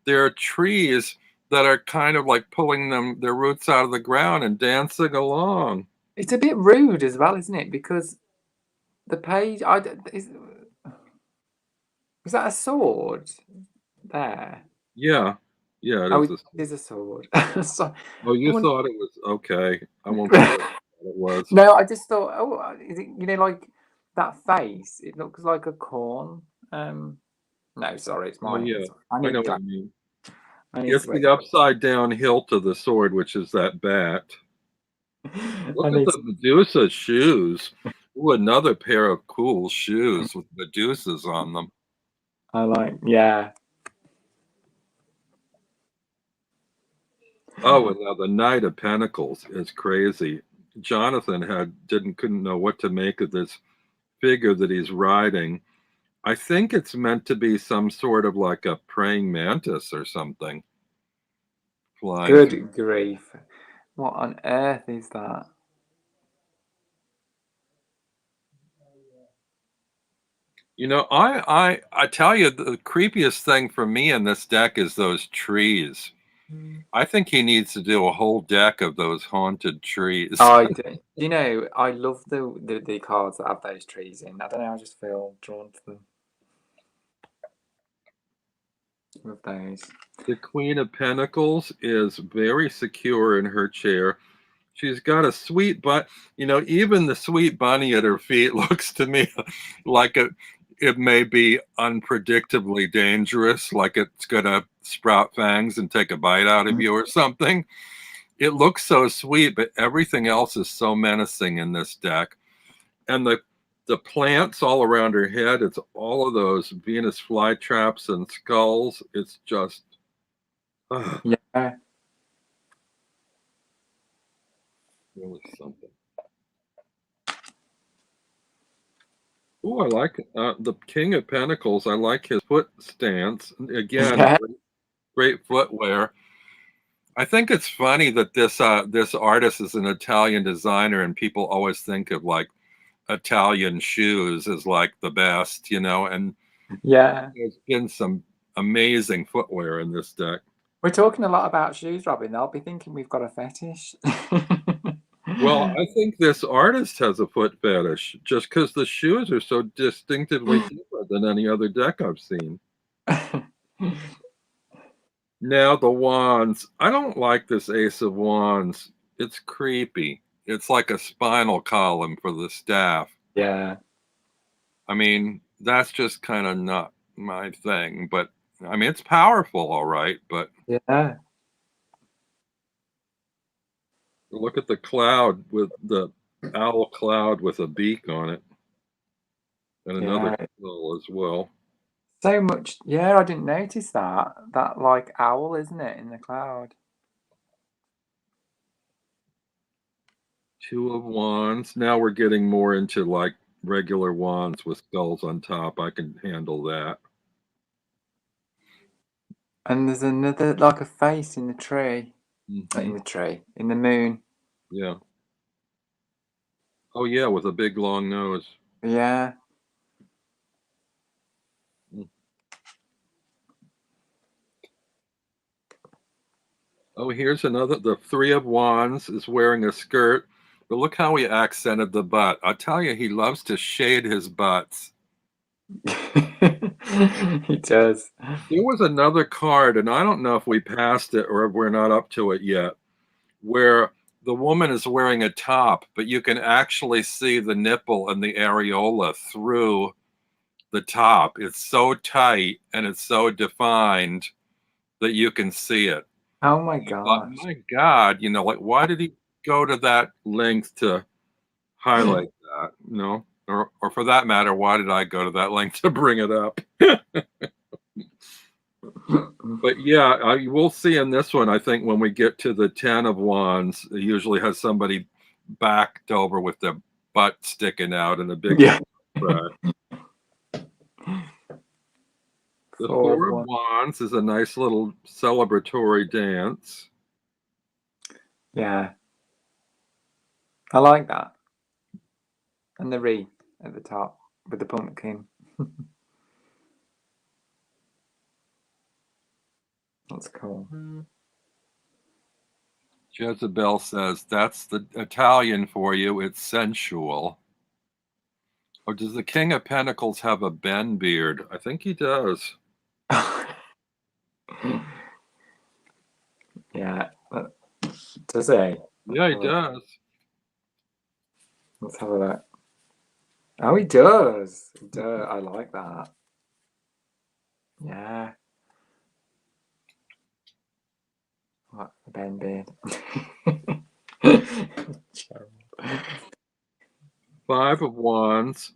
there are trees that are kind of like pulling their roots out of the ground and dancing along. It's a bit rude as well, isn't it? Because the page, is that a sword there? Yeah, yeah, It is a sword. So, oh, you thought it was okay. I won't tell you what it was. No, I just thought, oh, is it, you know, like that face? It looks like a corn. No, sorry, it's mine. Oh yeah, I know what you mean. It's the upside down hilt of the sword, which is that bat. Look at the Medusa shoes. Ooh, another pair of cool shoes with Medusas on them. I like, yeah. Oh, and now the Knight of Pentacles is crazy. Jonathan couldn't know what to make of this figure that he's riding. I think it's meant to be some sort of like a praying mantis or something. Flying Good grief. What on earth is that? You know, I tell you, the creepiest thing for me in this deck is those trees. I think he needs to do a whole deck of those haunted trees. I do. You know, I love the cards that have those trees in. I don't know, I just feel drawn to them. Love those. The Queen of Pentacles is very secure in her chair. She's got a sweet you know, even the sweet bunny at her feet looks to me like it may be unpredictably dangerous, like it's gonna sprout fangs and take a bite out of you or something. It looks so sweet, but everything else is so menacing in this deck. And the plants all around her head, it's all of those Venus flytraps and skulls. It's just Yeah. really something. Oh, I like the King of Pentacles. I like his foot stance. Again, Yeah. great footwear. I think it's funny that this artist is an Italian designer, and people always think of like Italian shoes as like the best, you know. And Yeah. there's been some amazing footwear in this deck. We're talking a lot about shoes, Robin. They'll be thinking we've got a fetish. Well, I think this artist has a foot fetish just because the shoes are so distinctively different than any other deck I've seen. Now the wands. I don't like this Ace of Wands. It's creepy. It's like a spinal column for the staff. Yeah. I mean, that's just kind of not my thing. But I mean, it's powerful, all right. But Yeah. look at the cloud with the owl cloud with a beak on it. And another Yeah. quill as well. So much. Yeah, I didn't notice that. That like owl, isn't it, in the cloud? Two of Wands. Now we're getting more into like regular wands with skulls on top. I can handle that. And there's another, like a face in the tree. Not in Mhm. the tree, in the moon. Yeah. Oh yeah, with a big long nose. Yeah. Mm. Oh, here's another. The Three of Wands is wearing a skirt, but look how he accented the butt. I tell you, he loves to shade his butts. He does. There was another card, and I don't know if we passed it or if we're not up to it yet, where the woman is wearing a top, but you can actually see the nipple and the areola through the top. It's so tight and it's so defined that you can see it. Oh my I thought, gosh. my God, you know, like why did he go to that length to highlight that? You know, or for that matter, why did I go to that length to bring it up? But yeah, we'll see in this one. I think when we get to the 10 of Wands, it usually has somebody backed over with their butt sticking out in a big Yeah. spread. The Four of Four of Wands. Wands is a nice little celebratory dance. Yeah. I like that. And the wreath at the top with the pumpkin. That's cool. Jezebel says, that's the Italian for you. It's sensual. Or does the King of Pentacles have a Ben beard? I think he does. Yeah. Does he? Yeah, he does. Let's have a look. Oh, he does. He does. I like that. Yeah. What a Ben beard. Five of Wands.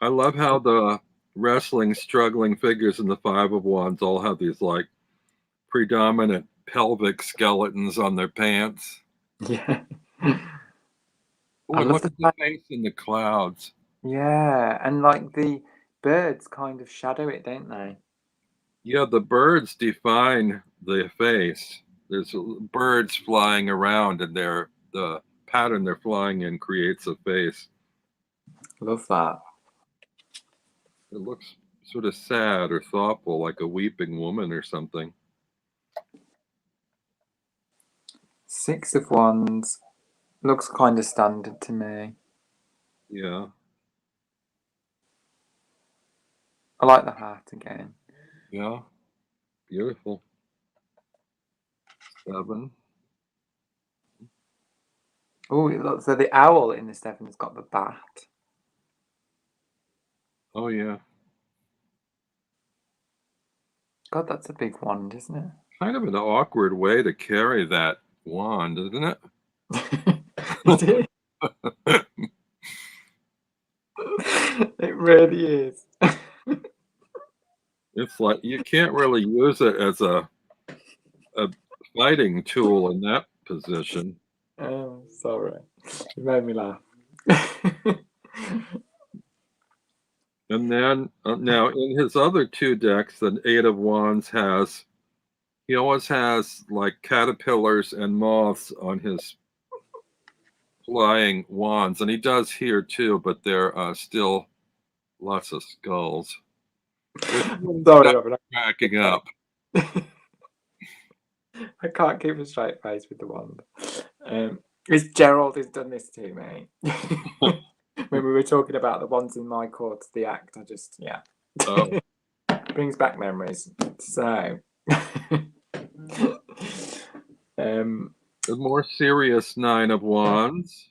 I love how the wrestling struggling figures in the Five of Wands all have these like predominant pelvic skeletons on their pants. Yeah. Oh, I and love look the at the fact. face in the clouds. Yeah, and like the birds kind of shadow it, don't they? Yeah, the birds define the face. There's birds flying around, and the pattern they're flying in creates a face. Love that. It looks sort of sad or thoughtful, like a weeping woman or something. Six of Wands looks kind of standard to me. Yeah. I like the hat again. Yeah. Beautiful. 7. Oh, look, so the owl in the 7 has got the bat. Oh, yeah. God, that's a big wand, isn't it? Kind of an awkward way to carry that wand, isn't it? It is. It really is. It's like you can't really use it as a fighting tool in that position. Oh, sorry. You made me laugh. And then now in his other 2 decks, the 8 of Wands he always has like caterpillars and moths on his flying wands, and he does here too, but there are still lots of skulls. I'm sorry, Robin. Cracking up. I can't keep a straight face with the wand. It's Gerald who's done this to me. When we were talking about the wands in my court, the act, I just, yeah. Oh. Brings back memories. So, The more serious 9 of Wands.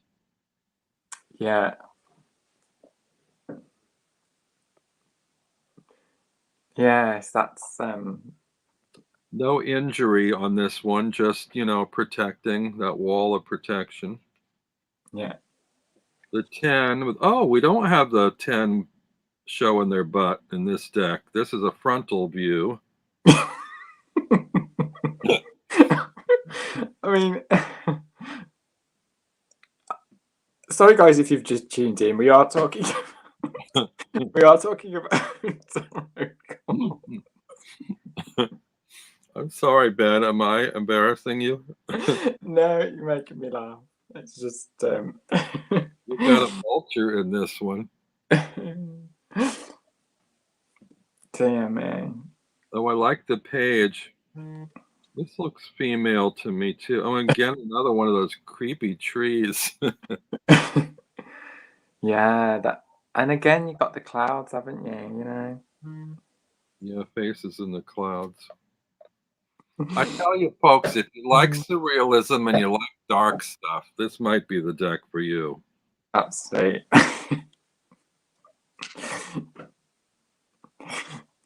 yeah. Yes, that's No injury on this one, just, protecting that wall of protection. yeah. The 10 with, we don't have the 10 showing their butt in this deck. This is a frontal view. I mean, sorry guys if you've just tuned in. We are talking about I'm sorry, Ben. Am I embarrassing you? No, you're making me laugh. It's just You got a vulture in this one. Damn, man. Oh, I like the page. This looks female to me too. Oh, and again, another one of those creepy trees. Yeah, that, and again, you've got the clouds, haven't you? You know. Yeah, faces in the clouds. I tell you, folks, if you like surrealism and you like dark stuff, this might be the deck for you. Absolutely.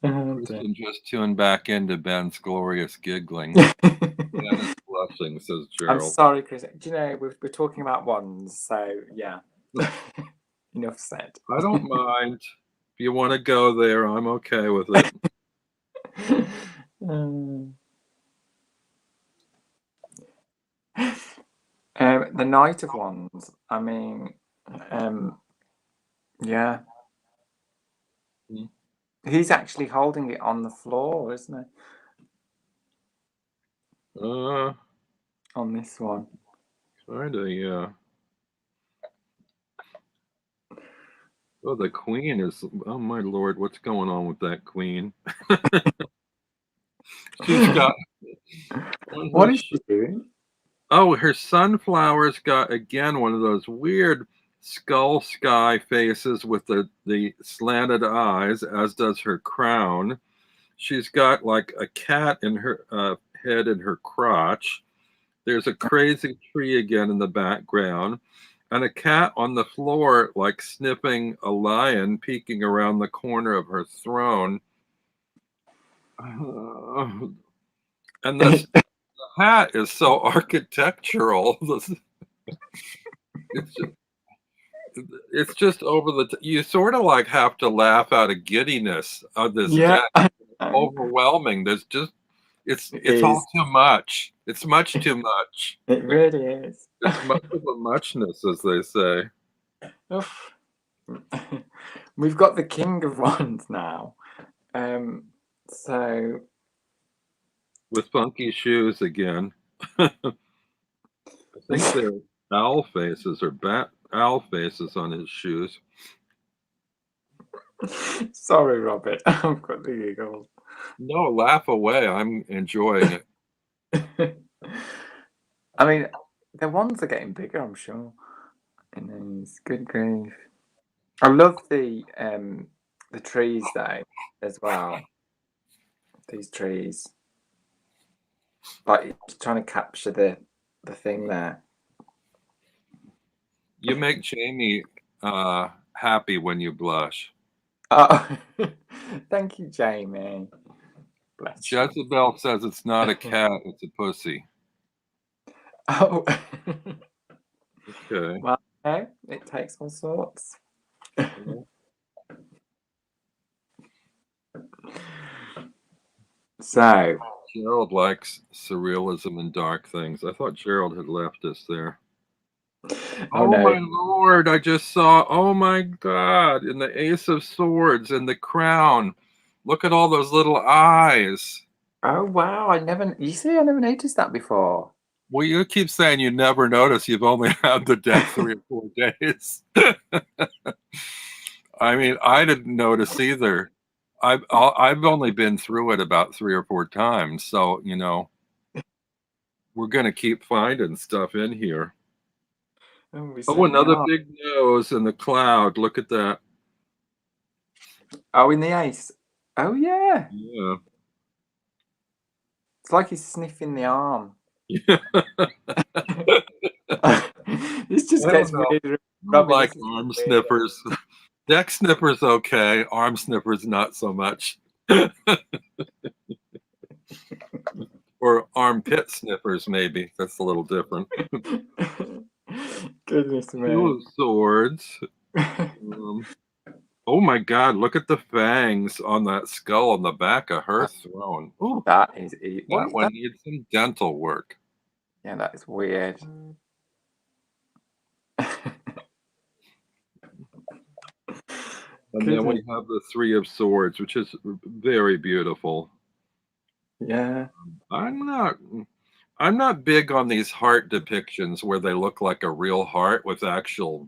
Kristen just tuned back into Ben's glorious giggling. Ben is blushing, says Gerald. I'm sorry, Chris. Do you know, we're talking about wands, so yeah. Enough said. I don't mind. If you want to go there, I'm okay with it. The Knight of Wands, I mean, yeah. He's actually holding it on the floor, isn't he? On this one. Kinda, yeah. Oh, the queen is, oh my lord, what's going on with that queen? She's got... What is she doing? Oh, her sunflower's got, again, one of those weird skull sky faces with the slanted eyes, as does her crown. She's got like a cat in her head in her crotch. There's a crazy tree again in the background, and a cat on the floor, like sniffing a lion peeking around the corner of her throne. And the hat is so architectural. It's just over the. You sort of like have to laugh out of giddiness of this deck. Overwhelming. There's just it's all too much. It's much too much. It really is. It's much of a muchness, as they say. We've got the King of Wands now. So with funky shoes again. I think they're owl faces or owl faces on his shoes. Sorry, Robert. I've got the giggles. No, laugh away. I'm enjoying it. I mean, the ones are getting bigger, I'm sure. And these, good grief. I love the trees though, as well. These trees. Like trying to capture the thing there. You make Jamie happy when you blush. Oh, thank you, Jamie. Bless you. Jezebel says it's not a cat, it's a pussy. Oh, Okay. well, no, it takes all sorts. So, Gerald likes surrealism and dark things. I thought Gerald had left us there. oh Oh no. my lord, I just saw, oh my god, in the Ace of Swords, in the crown. Look at all those little eyes. Oh wow, you see, I never noticed that before. Well, you keep saying you never notice. You've only had the deck 3 or 4 days. I mean, I didn't notice either. I've only been through it about 3 or 4 times, so you know we're gonna keep finding stuff in here. Oh, we Oh, certainly another are. big nose in the cloud. Look at that. Oh, in the ace. Oh yeah. Yeah. It's like he's sniffing the arm. Yeah. This just I don't gets know. weirder. I don't Robin, like this is arm weirder. sniffers. Deck sniffers okay. Arm sniffers not so much. Or armpit sniffers maybe. That's a little different. Goodness 2 me. of Swords. Oh my God! Look at the fangs on that skull on the back of her throne. Ooh, That is what that is one that? needs some dental work. Yeah, that is weird. And then Goodness. we have the 3 of Swords, which is very beautiful. Yeah. I'm not I'm not big on these heart depictions where they look like a real heart with actual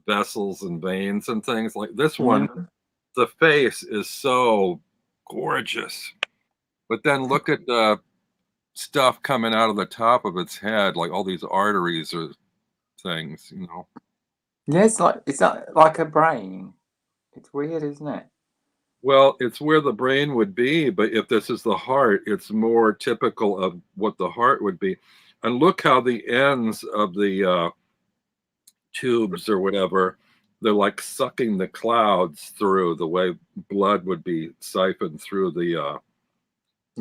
vessels and veins and things. Like this one, Yeah. the face is so gorgeous. But then look at the stuff coming out of the top of its head, like all these arteries or things, you know. Yeah, it's not like a brain. It's weird, isn't it? Well, it's where the brain would be, but if this is the heart, it's more typical of what the heart would be. And look how the ends of the tubes or whatever, they're like sucking the clouds through the way blood would be siphoned through the what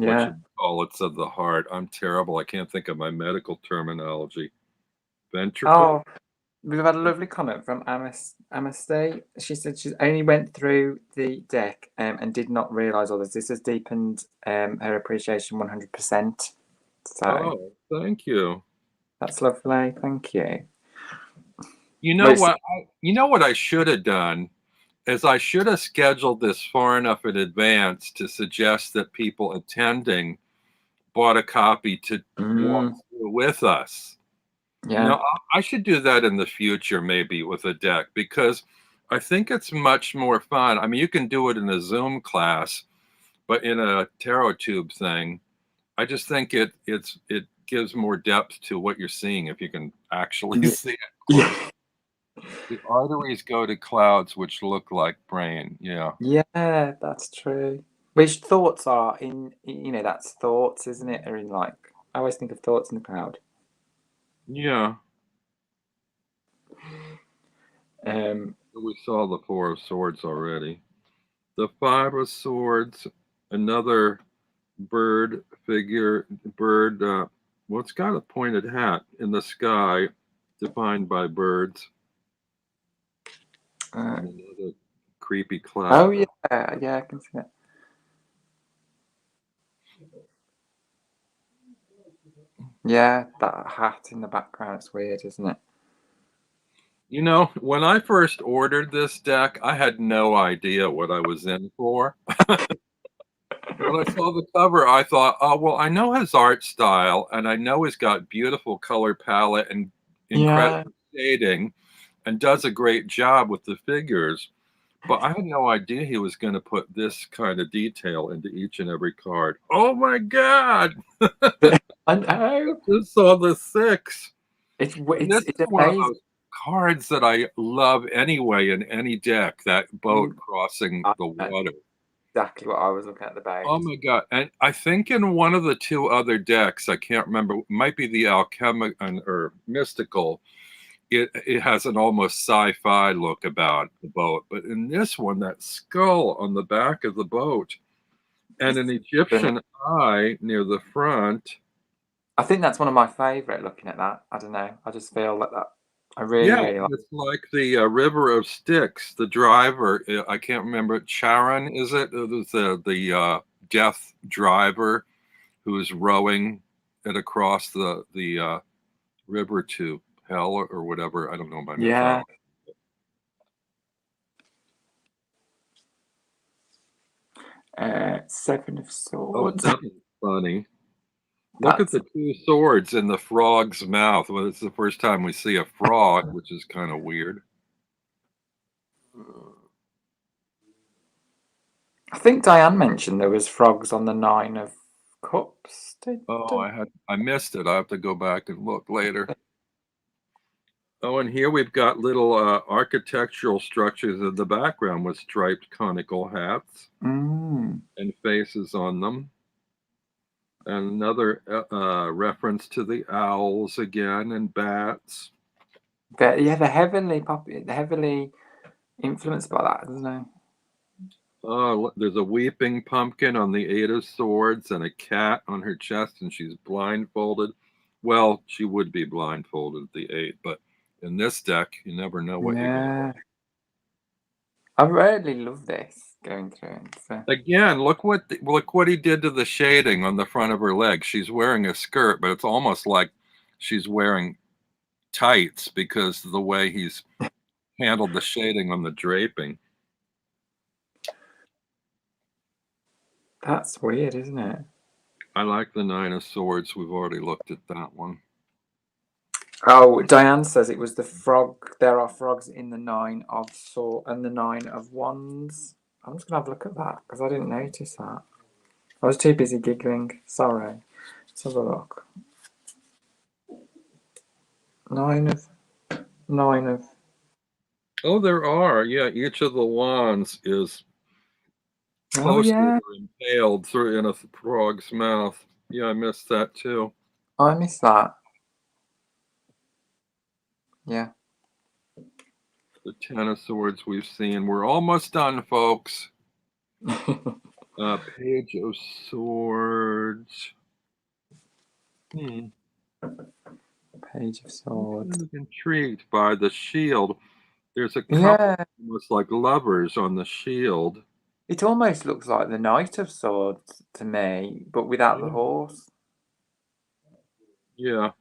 Yeah. you call it of the heart. I'm terrible. I can't think of my medical terminology. Ventricle? Oh, we've had a lovely comment from Amisty. She said she only went through the deck and did not realise all this. This has deepened her appreciation 100%. So Oh, thank you. that's lovely. Thank you. You know Well, what? You know what I should have done is I should have scheduled this far enough in advance to suggest that people attending bought a copy to walk through with us. You yeah. know, I should do that in the future, maybe with a deck, because I think it's much more fun. I mean, you can do it in a Zoom class, but in a tarot tube thing, I just think it gives more depth to what you're seeing if you can actually Yeah. see it close. Yeah. The arteries go to clouds which look like brain. Yeah. Yeah, that's true. Which thoughts are that's thoughts, isn't it? Are in like, I always think of thoughts in the cloud. Yeah. Um, We saw the 4 of Swords already. The 5 of Swords, another bird figure, bird, well, it's got a pointed hat in the sky, defined by birds, and another creepy oh cloud. yeah, yeah, I can see that. Yeah, that hat in the background, it's weird, isn't it? You know, when I first ordered this deck, I had no idea what I was in for. When I saw the cover, I thought, oh, well, I know his art style, and I know he's got beautiful color palette and Yeah. incredible shading, and does a great job with the figures. But I had no idea he was going to put this kind of detail into each and every card. Oh my God! I know. Just saw the 6. It's And this is one of amazing. those cards that I love anyway in any deck, that boat crossing I the know water. exactly what I was looking at the Oh boat. my God. And I think in one of the 2 other decks, I can't remember, it might be the alchemic or mystical, it has an almost sci-fi look about the boat. But in this one, that skull on the back of the boat and an Egyptian eye near the front. I think that's one of my favourite, looking at that. I don't know. I just feel like that. I Yeah, really like. it's like the River of Styx. The driver, I can't remember, Charon, is it? It was the death driver who is rowing it across the river to hell or whatever. I don't know my Yeah. mythology. 7 of Oh, Swords. that was funny. Look at the 2 swords in the frog's mouth. Well, it's the first time we see a frog, which is kind of weird. I think Diane mentioned there was frogs on the 9 of Cups. Oh, I missed it. I have to go back and look later. Oh, and here we've got little architectural structures in the background with striped conical hats and faces on them. And another reference to the owls again and bats. But yeah, they're heavily influenced by that, isn't it? Oh, there's a weeping pumpkin on the 8 of Swords and a cat on her chest, and she's blindfolded. Well, she would be blindfolded at the 8, but in this deck, you never know what you're going to get. I really love this going through it. So. Again, look what he did to the shading on the front of her leg. She's wearing a skirt, but it's almost like she's wearing tights because of the way he's handled the shading on the draping. That's weird, isn't it? I like the 9 of Swords. We've already looked at that one. Oh, Diane says it was the frog. There are frogs in the 9 of Swords and the 9 of Wands. I'm just gonna have a look at that because I didn't notice that. I was too busy giggling. Sorry. Let's have a look. 9 of. Oh, there are. Yeah, each of the wands is Oh yeah. impaled through in a frog's mouth. Yeah, I missed that too. I missed that. Yeah. The 10 of Swords we've seen. We're almost done, folks. Page of Swords. Page of Swords. I'm intrigued by the shield. There's a couple almost like lovers on the shield. It almost looks like the Knight of Swords to me, but without the horse. Yeah.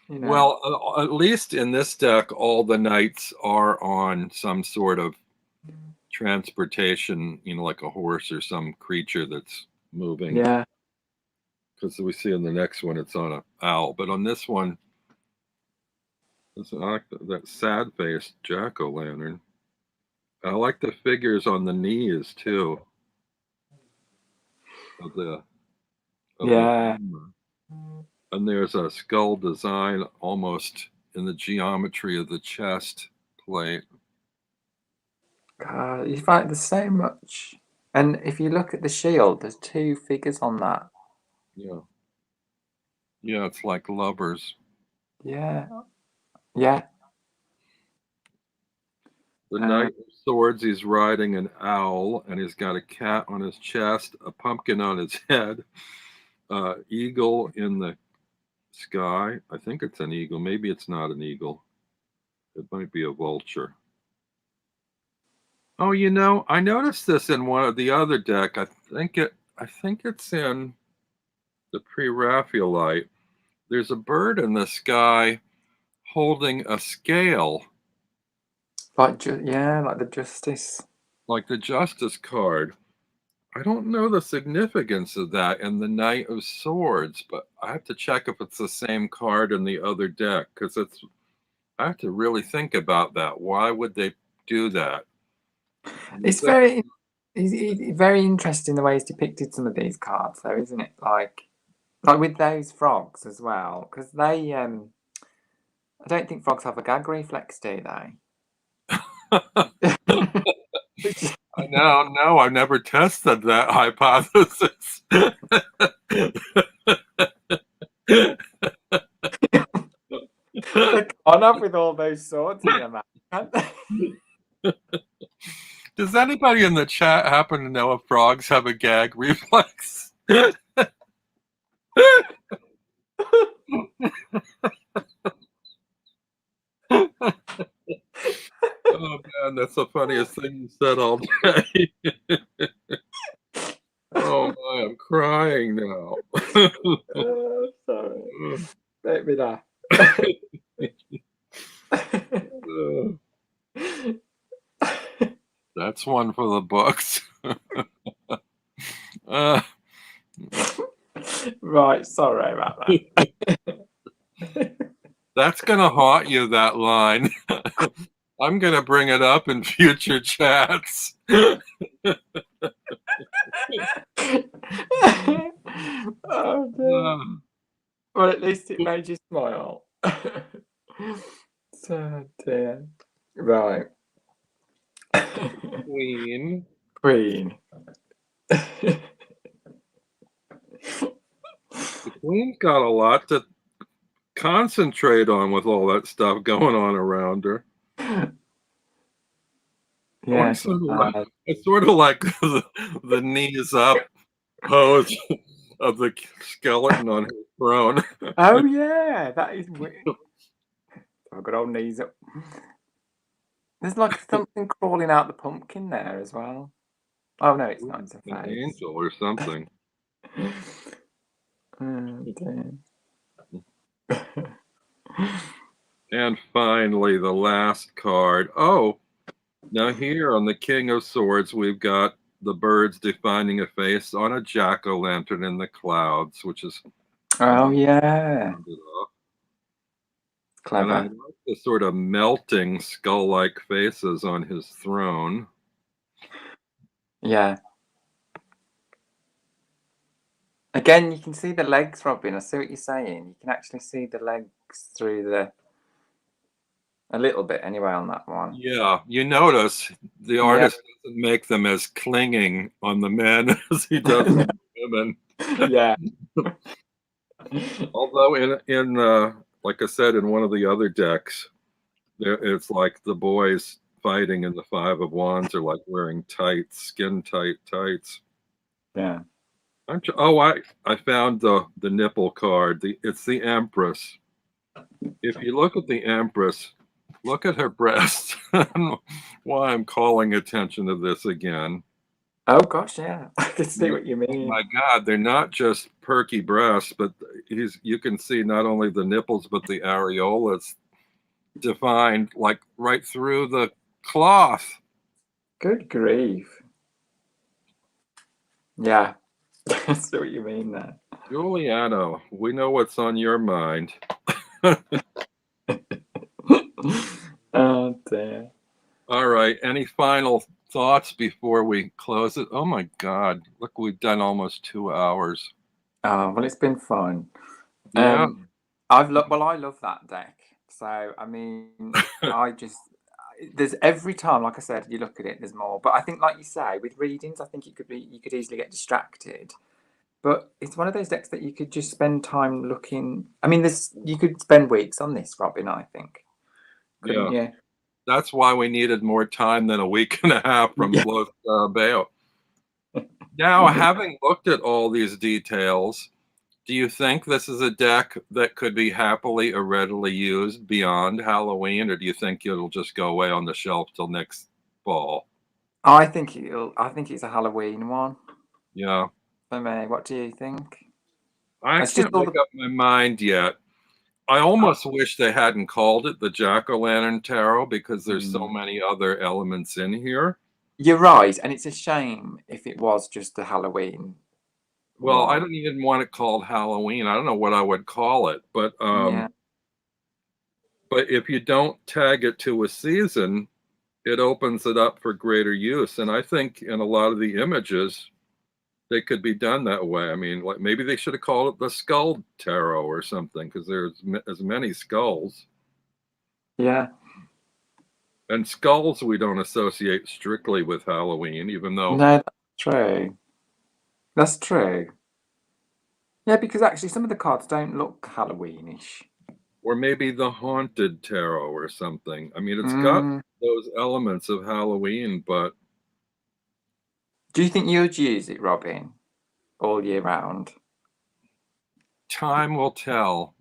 You know. Well, at least in this deck, all the knights are on some sort of transportation, like a horse or some creature that's moving. Yeah. Because we see in the next one, it's on an owl. But on this one, it's like that sad-faced jack-o'-lantern. I like the figures on the knees, too. Of the armor. And there's a skull design almost in the geometry of the chest plate. God, you find there's so much. And if you look at the shield, there's 2 figures on that. Yeah. Yeah, it's like lovers. Yeah. Yeah. The Knight of Swords, he's riding an owl, and he's got a cat on his chest, a pumpkin on his head, eagle in the sky. I think it's an eagle. Maybe it's not an eagle. It might be a vulture. Oh, I noticed this in one of the other deck. I think it's in the Pre-Raphaelite. There's a bird in the sky holding a scale. Like the Justice. Like the Justice card. I don't know the significance of that in the Knight of Swords, but I have to check if it's the same card in the other deck, because I have to really think about that. Why would they do that? It's very interesting the way he's depicted some of these cards, though, isn't it? Like with those frogs as well, because they I don't think frogs have a gag reflex, do they? No, I've never tested that hypothesis. They can't have with all those swords in their mouth, can't they? Does anybody in the chat happen to know if frogs have a gag reflex? Oh man, that's the funniest thing you said all day. Oh my, I'm crying now. Oh, sorry. Make me laugh. That's one for the books. Right, sorry about that. That's gonna haunt you, that line. I'm gonna bring it up in future chats. Oh dear. Well, at least it made you smile. So dear. Right. Queen. The Queen's got a lot to concentrate on with all that stuff going on around her. Yeah, it's sort of like the knees up pose of the skeleton on his throne. Oh yeah, that is weird. I've got old knees up. There's like something crawling out the pumpkin there as well. Oh no, it's not. It's a An face. angel or something. Oh, dear. And finally, the last card. Oh, now here on the King of Swords, we've got the birds defining a face on a jack-o'-lantern in the clouds, which is Oh yeah, clever. And I like the sort of melting skull-like faces on his throne. Yeah. Again, you can see the legs, Robin. I see what you're saying. You can actually see the legs through a little bit anyway on that one. Yeah, you notice the artist doesn't make them as clinging on the men as he does on the women. Yeah. Although in like I said, in one of the other decks, it's like the boys fighting in the Five of Wands are like wearing tights, skin tight tights. Yeah. I found the nipple card. It's the Empress. If you look at the Empress, look at her breasts. Why I'm calling attention to this again. Oh gosh, yeah. I can see what you mean. Oh my God, they're not just perky breasts, but you can see not only the nipples but the areolas defined like right through the cloth. Good grief. Yeah. I see what you mean there. Giuliano, we know what's on your mind. Oh dear. All right. Any final thoughts before we close it? Oh my God. Look, we've done almost 2 hours. Oh, well, it's been fun. Yeah. I love that deck. So, I mean, there's every time, like I said, you look at it, there's more. But I think, like you say, with readings, I think you could easily get distracted. But it's one of those decks that you could just spend time looking. I mean, you could spend weeks on this, Robin, I think. Couldn't you? That's why we needed more time than a week and a half from Float Bayo. Now, having looked at all these details, do you think this is a deck that could be happily or readily used beyond Halloween, or do you think it'll just go away on the shelf till next fall? I think it's a Halloween one. Yeah. For me, what do you think? I can't make up my mind yet. I almost wish they hadn't called it the Jack-o'-lantern Tarot because there's so many other elements in here. You're right, and it's a shame if it was just a Halloween. Well, I don't even want it called Halloween. I don't know what I would call it, but but if you don't tag it to a season, it opens it up for greater use. And I think in a lot of the images, they could be done that way. I mean, like maybe they should have called it the Skull Tarot or something, because there's as many skulls. Yeah. And skulls we don't associate strictly with Halloween, even though... No, that's true. That's true. Yeah, because actually some of the cards don't look Halloweenish. Or maybe the Haunted Tarot or something. I mean, it's got Mm. those elements of Halloween, but... Do you think you'd use it, Robin, all year round? Time will tell.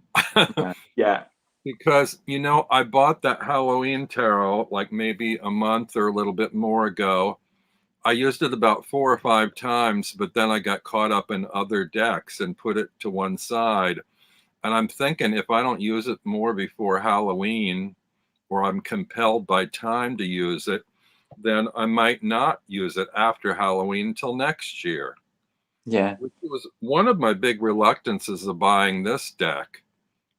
Yeah. Because, you know, I bought that Halloween tarot like maybe a month or a little bit more ago. I used it about 4 or 5 times, but then I got caught up in other decks and put it to one side. And I'm thinking if I don't use it more before Halloween, or I'm compelled by time to use it, then I might not use it after Halloween until next year. Yeah. Which was one of my big reluctances of buying this deck,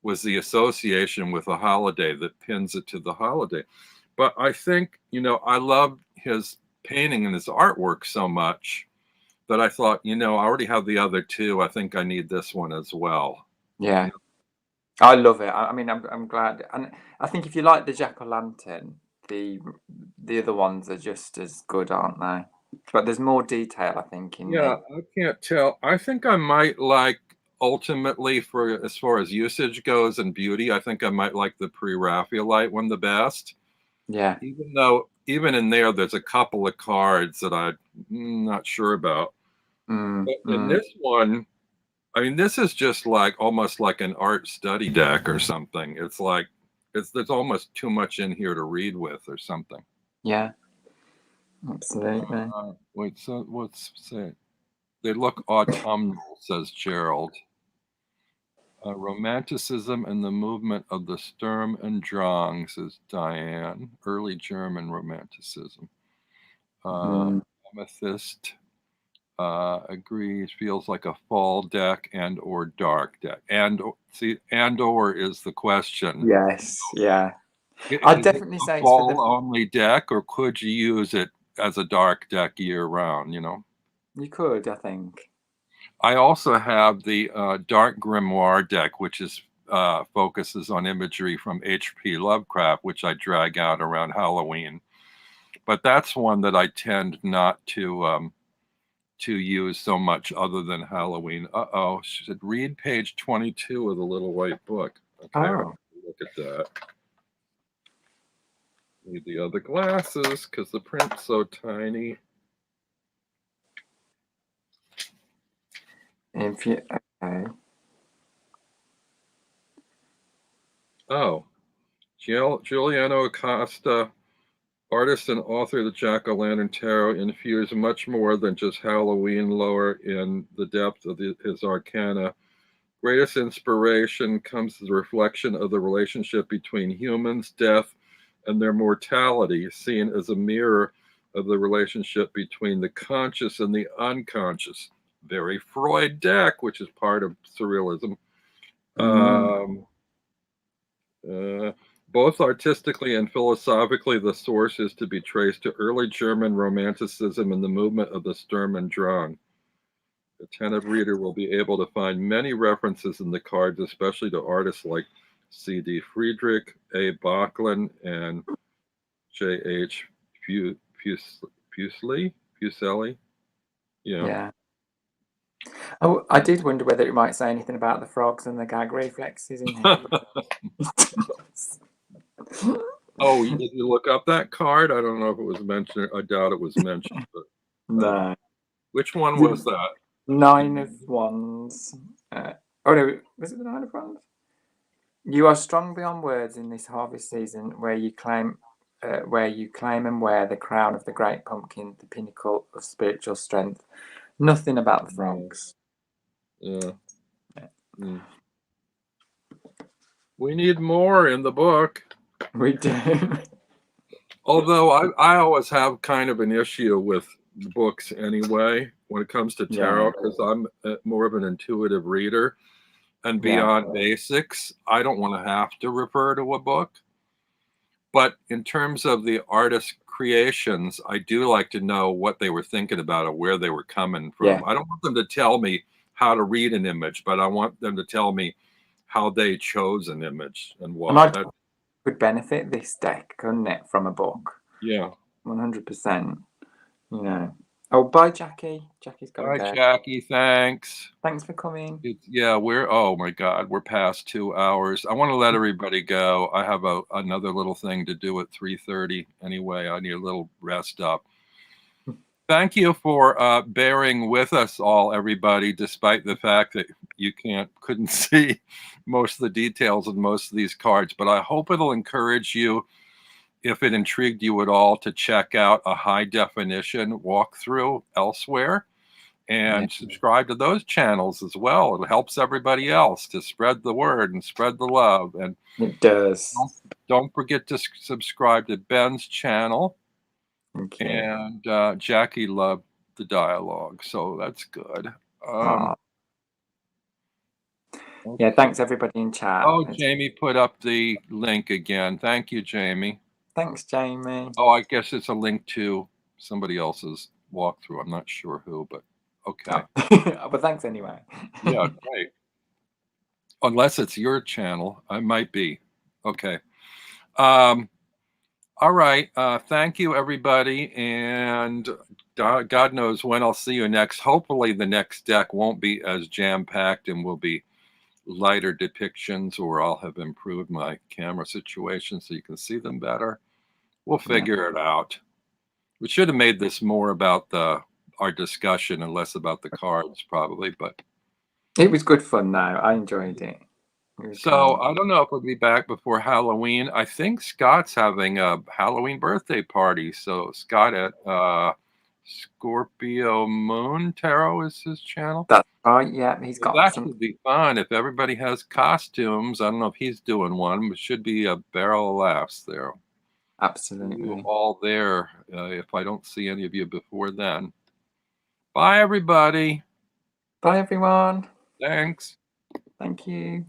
was the association with a holiday that pins it to the holiday. But I think, you know, I love his painting and his artwork so much that I thought, you know, I already have the other two. I think I need this one as well. Yeah. I love it. I mean, I'm glad, and I think if you like the Jack-o'-lantern, the other ones are just as good, aren't they? But there's more detail, I think, in Yeah, I can't tell. I think I might like, ultimately, for as far as usage goes and beauty, I think I might like the pre-Raphaelite one the best. Yeah. Even though even in there's a couple of cards that I'm not sure about. But in this one, I mean, this is just like almost like an art study deck or something. It's like there's almost too much in here to read with or something. Yeah. Absolutely. Wait, so what's say? They look autumnal, says Gerald. Romanticism and the movement of the Sturm und Drang, says Diane. Early German Romanticism. Amethyst agrees, feels like a fall deck and or dark deck. And see, and or is the question. Yes. Yeah. Is I'd it definitely a say it's for fall the. only deck, or could you use it as a dark deck year round, you know? You could, I think. I also have the Dark Grimoire deck, which is focuses on imagery from H.P. Lovecraft, which I drag out around Halloween. But that's one that I tend not to use so much other than Halloween. Uh-oh, she said read page 22 of the Little White Book. Okay, Oh. look at that. Need the other glasses because the print's so tiny. If you okay. Oh, Giuliano Acosta, artist and author of the Jack-o'-lantern Tarot, infused much more than just Halloween lore in the depth of his arcana. Greatest inspiration comes as a reflection of the relationship between humans, death, and their mortality, seen as a mirror of the relationship between the conscious and the unconscious. Very Freud deck, which is part of surrealism. Both artistically and philosophically, the source is to be traced to early German Romanticism and the movement of the Sturm und Drang. Attentive reader will be able to find many references in the cards, especially to artists like C.D. Friedrich, A. Backlund, and J.H. Fuseli. Yeah. Oh, I did wonder whether it might say anything about the frogs and the gag reflexes in here. Oh, did you look up that card? I don't know if it was mentioned. I doubt it was mentioned. But No. which one was that? 9 of Wands. Oh no, was it the 9 of Wands? You are strong beyond words in this harvest season, where you claim and wear the crown of the great pumpkin, the pinnacle of spiritual strength. Nothing about the frogs. Yeah. Mm. We need more in the book. We do. Although I always have kind of an issue with books anyway when it comes to tarot, because I'm more of an intuitive reader, and beyond basics, I don't want to have to refer to a book. But in terms of the artist's creations, I do like to know what they were thinking about or where they were coming from. Yeah. I don't want them to tell me how to read an image, but I want them to tell me how they chose an image and And why. I could benefit this deck, couldn't it, from a book? Yeah. 100%. You know. Oh, bye, Jackie. Jackie's got Bye, to go. Jackie. Thanks. Thanks for coming. Yeah, oh my God, we're past 2 hours. I want to let everybody go. I have another little thing to do at 3:30 anyway. I need a little rest up. Thank you for bearing with us all, everybody, despite the fact that you couldn't see most of the details of most of these cards. But I hope it'll encourage you, if it intrigued you at all, to check out a high definition walkthrough elsewhere and subscribe to those channels as well. It helps everybody else to spread the word and spread the love. And it does. Don't forget to subscribe to Ben's channel. Thank you. And Jackie loved the dialogue, so that's good. Yeah, thanks everybody in chat. Oh, Jamie put up the link again. Thank you, Jamie. Thanks, Jamie. Oh, I guess it's a link to somebody else's walkthrough. I'm not sure who, but okay. Oh. But thanks anyway. Yeah, great. Unless it's your channel, I might be. Okay. All right. Thank you, everybody. And God knows when I'll see you next. Hopefully the next deck won't be as jam-packed and will be lighter depictions, or I'll have improved my camera situation so you can see them better. We'll figure it out. We should have made this more about our discussion and less about the cards, probably, but it was good fun though. I enjoyed it. So I don't know if we'll be back before Halloween. I think Scott's having a Halloween birthday party. So Scott at Scorpio Moon Tarot is his channel. That's right. Yeah, he's got that should be fun if everybody has costumes. I don't know if he's doing one, but should be a barrel of laughs there. Absolutely. You're all there. If I don't see any of you before then. Bye, everybody. Bye, everyone. Thanks. Thank you.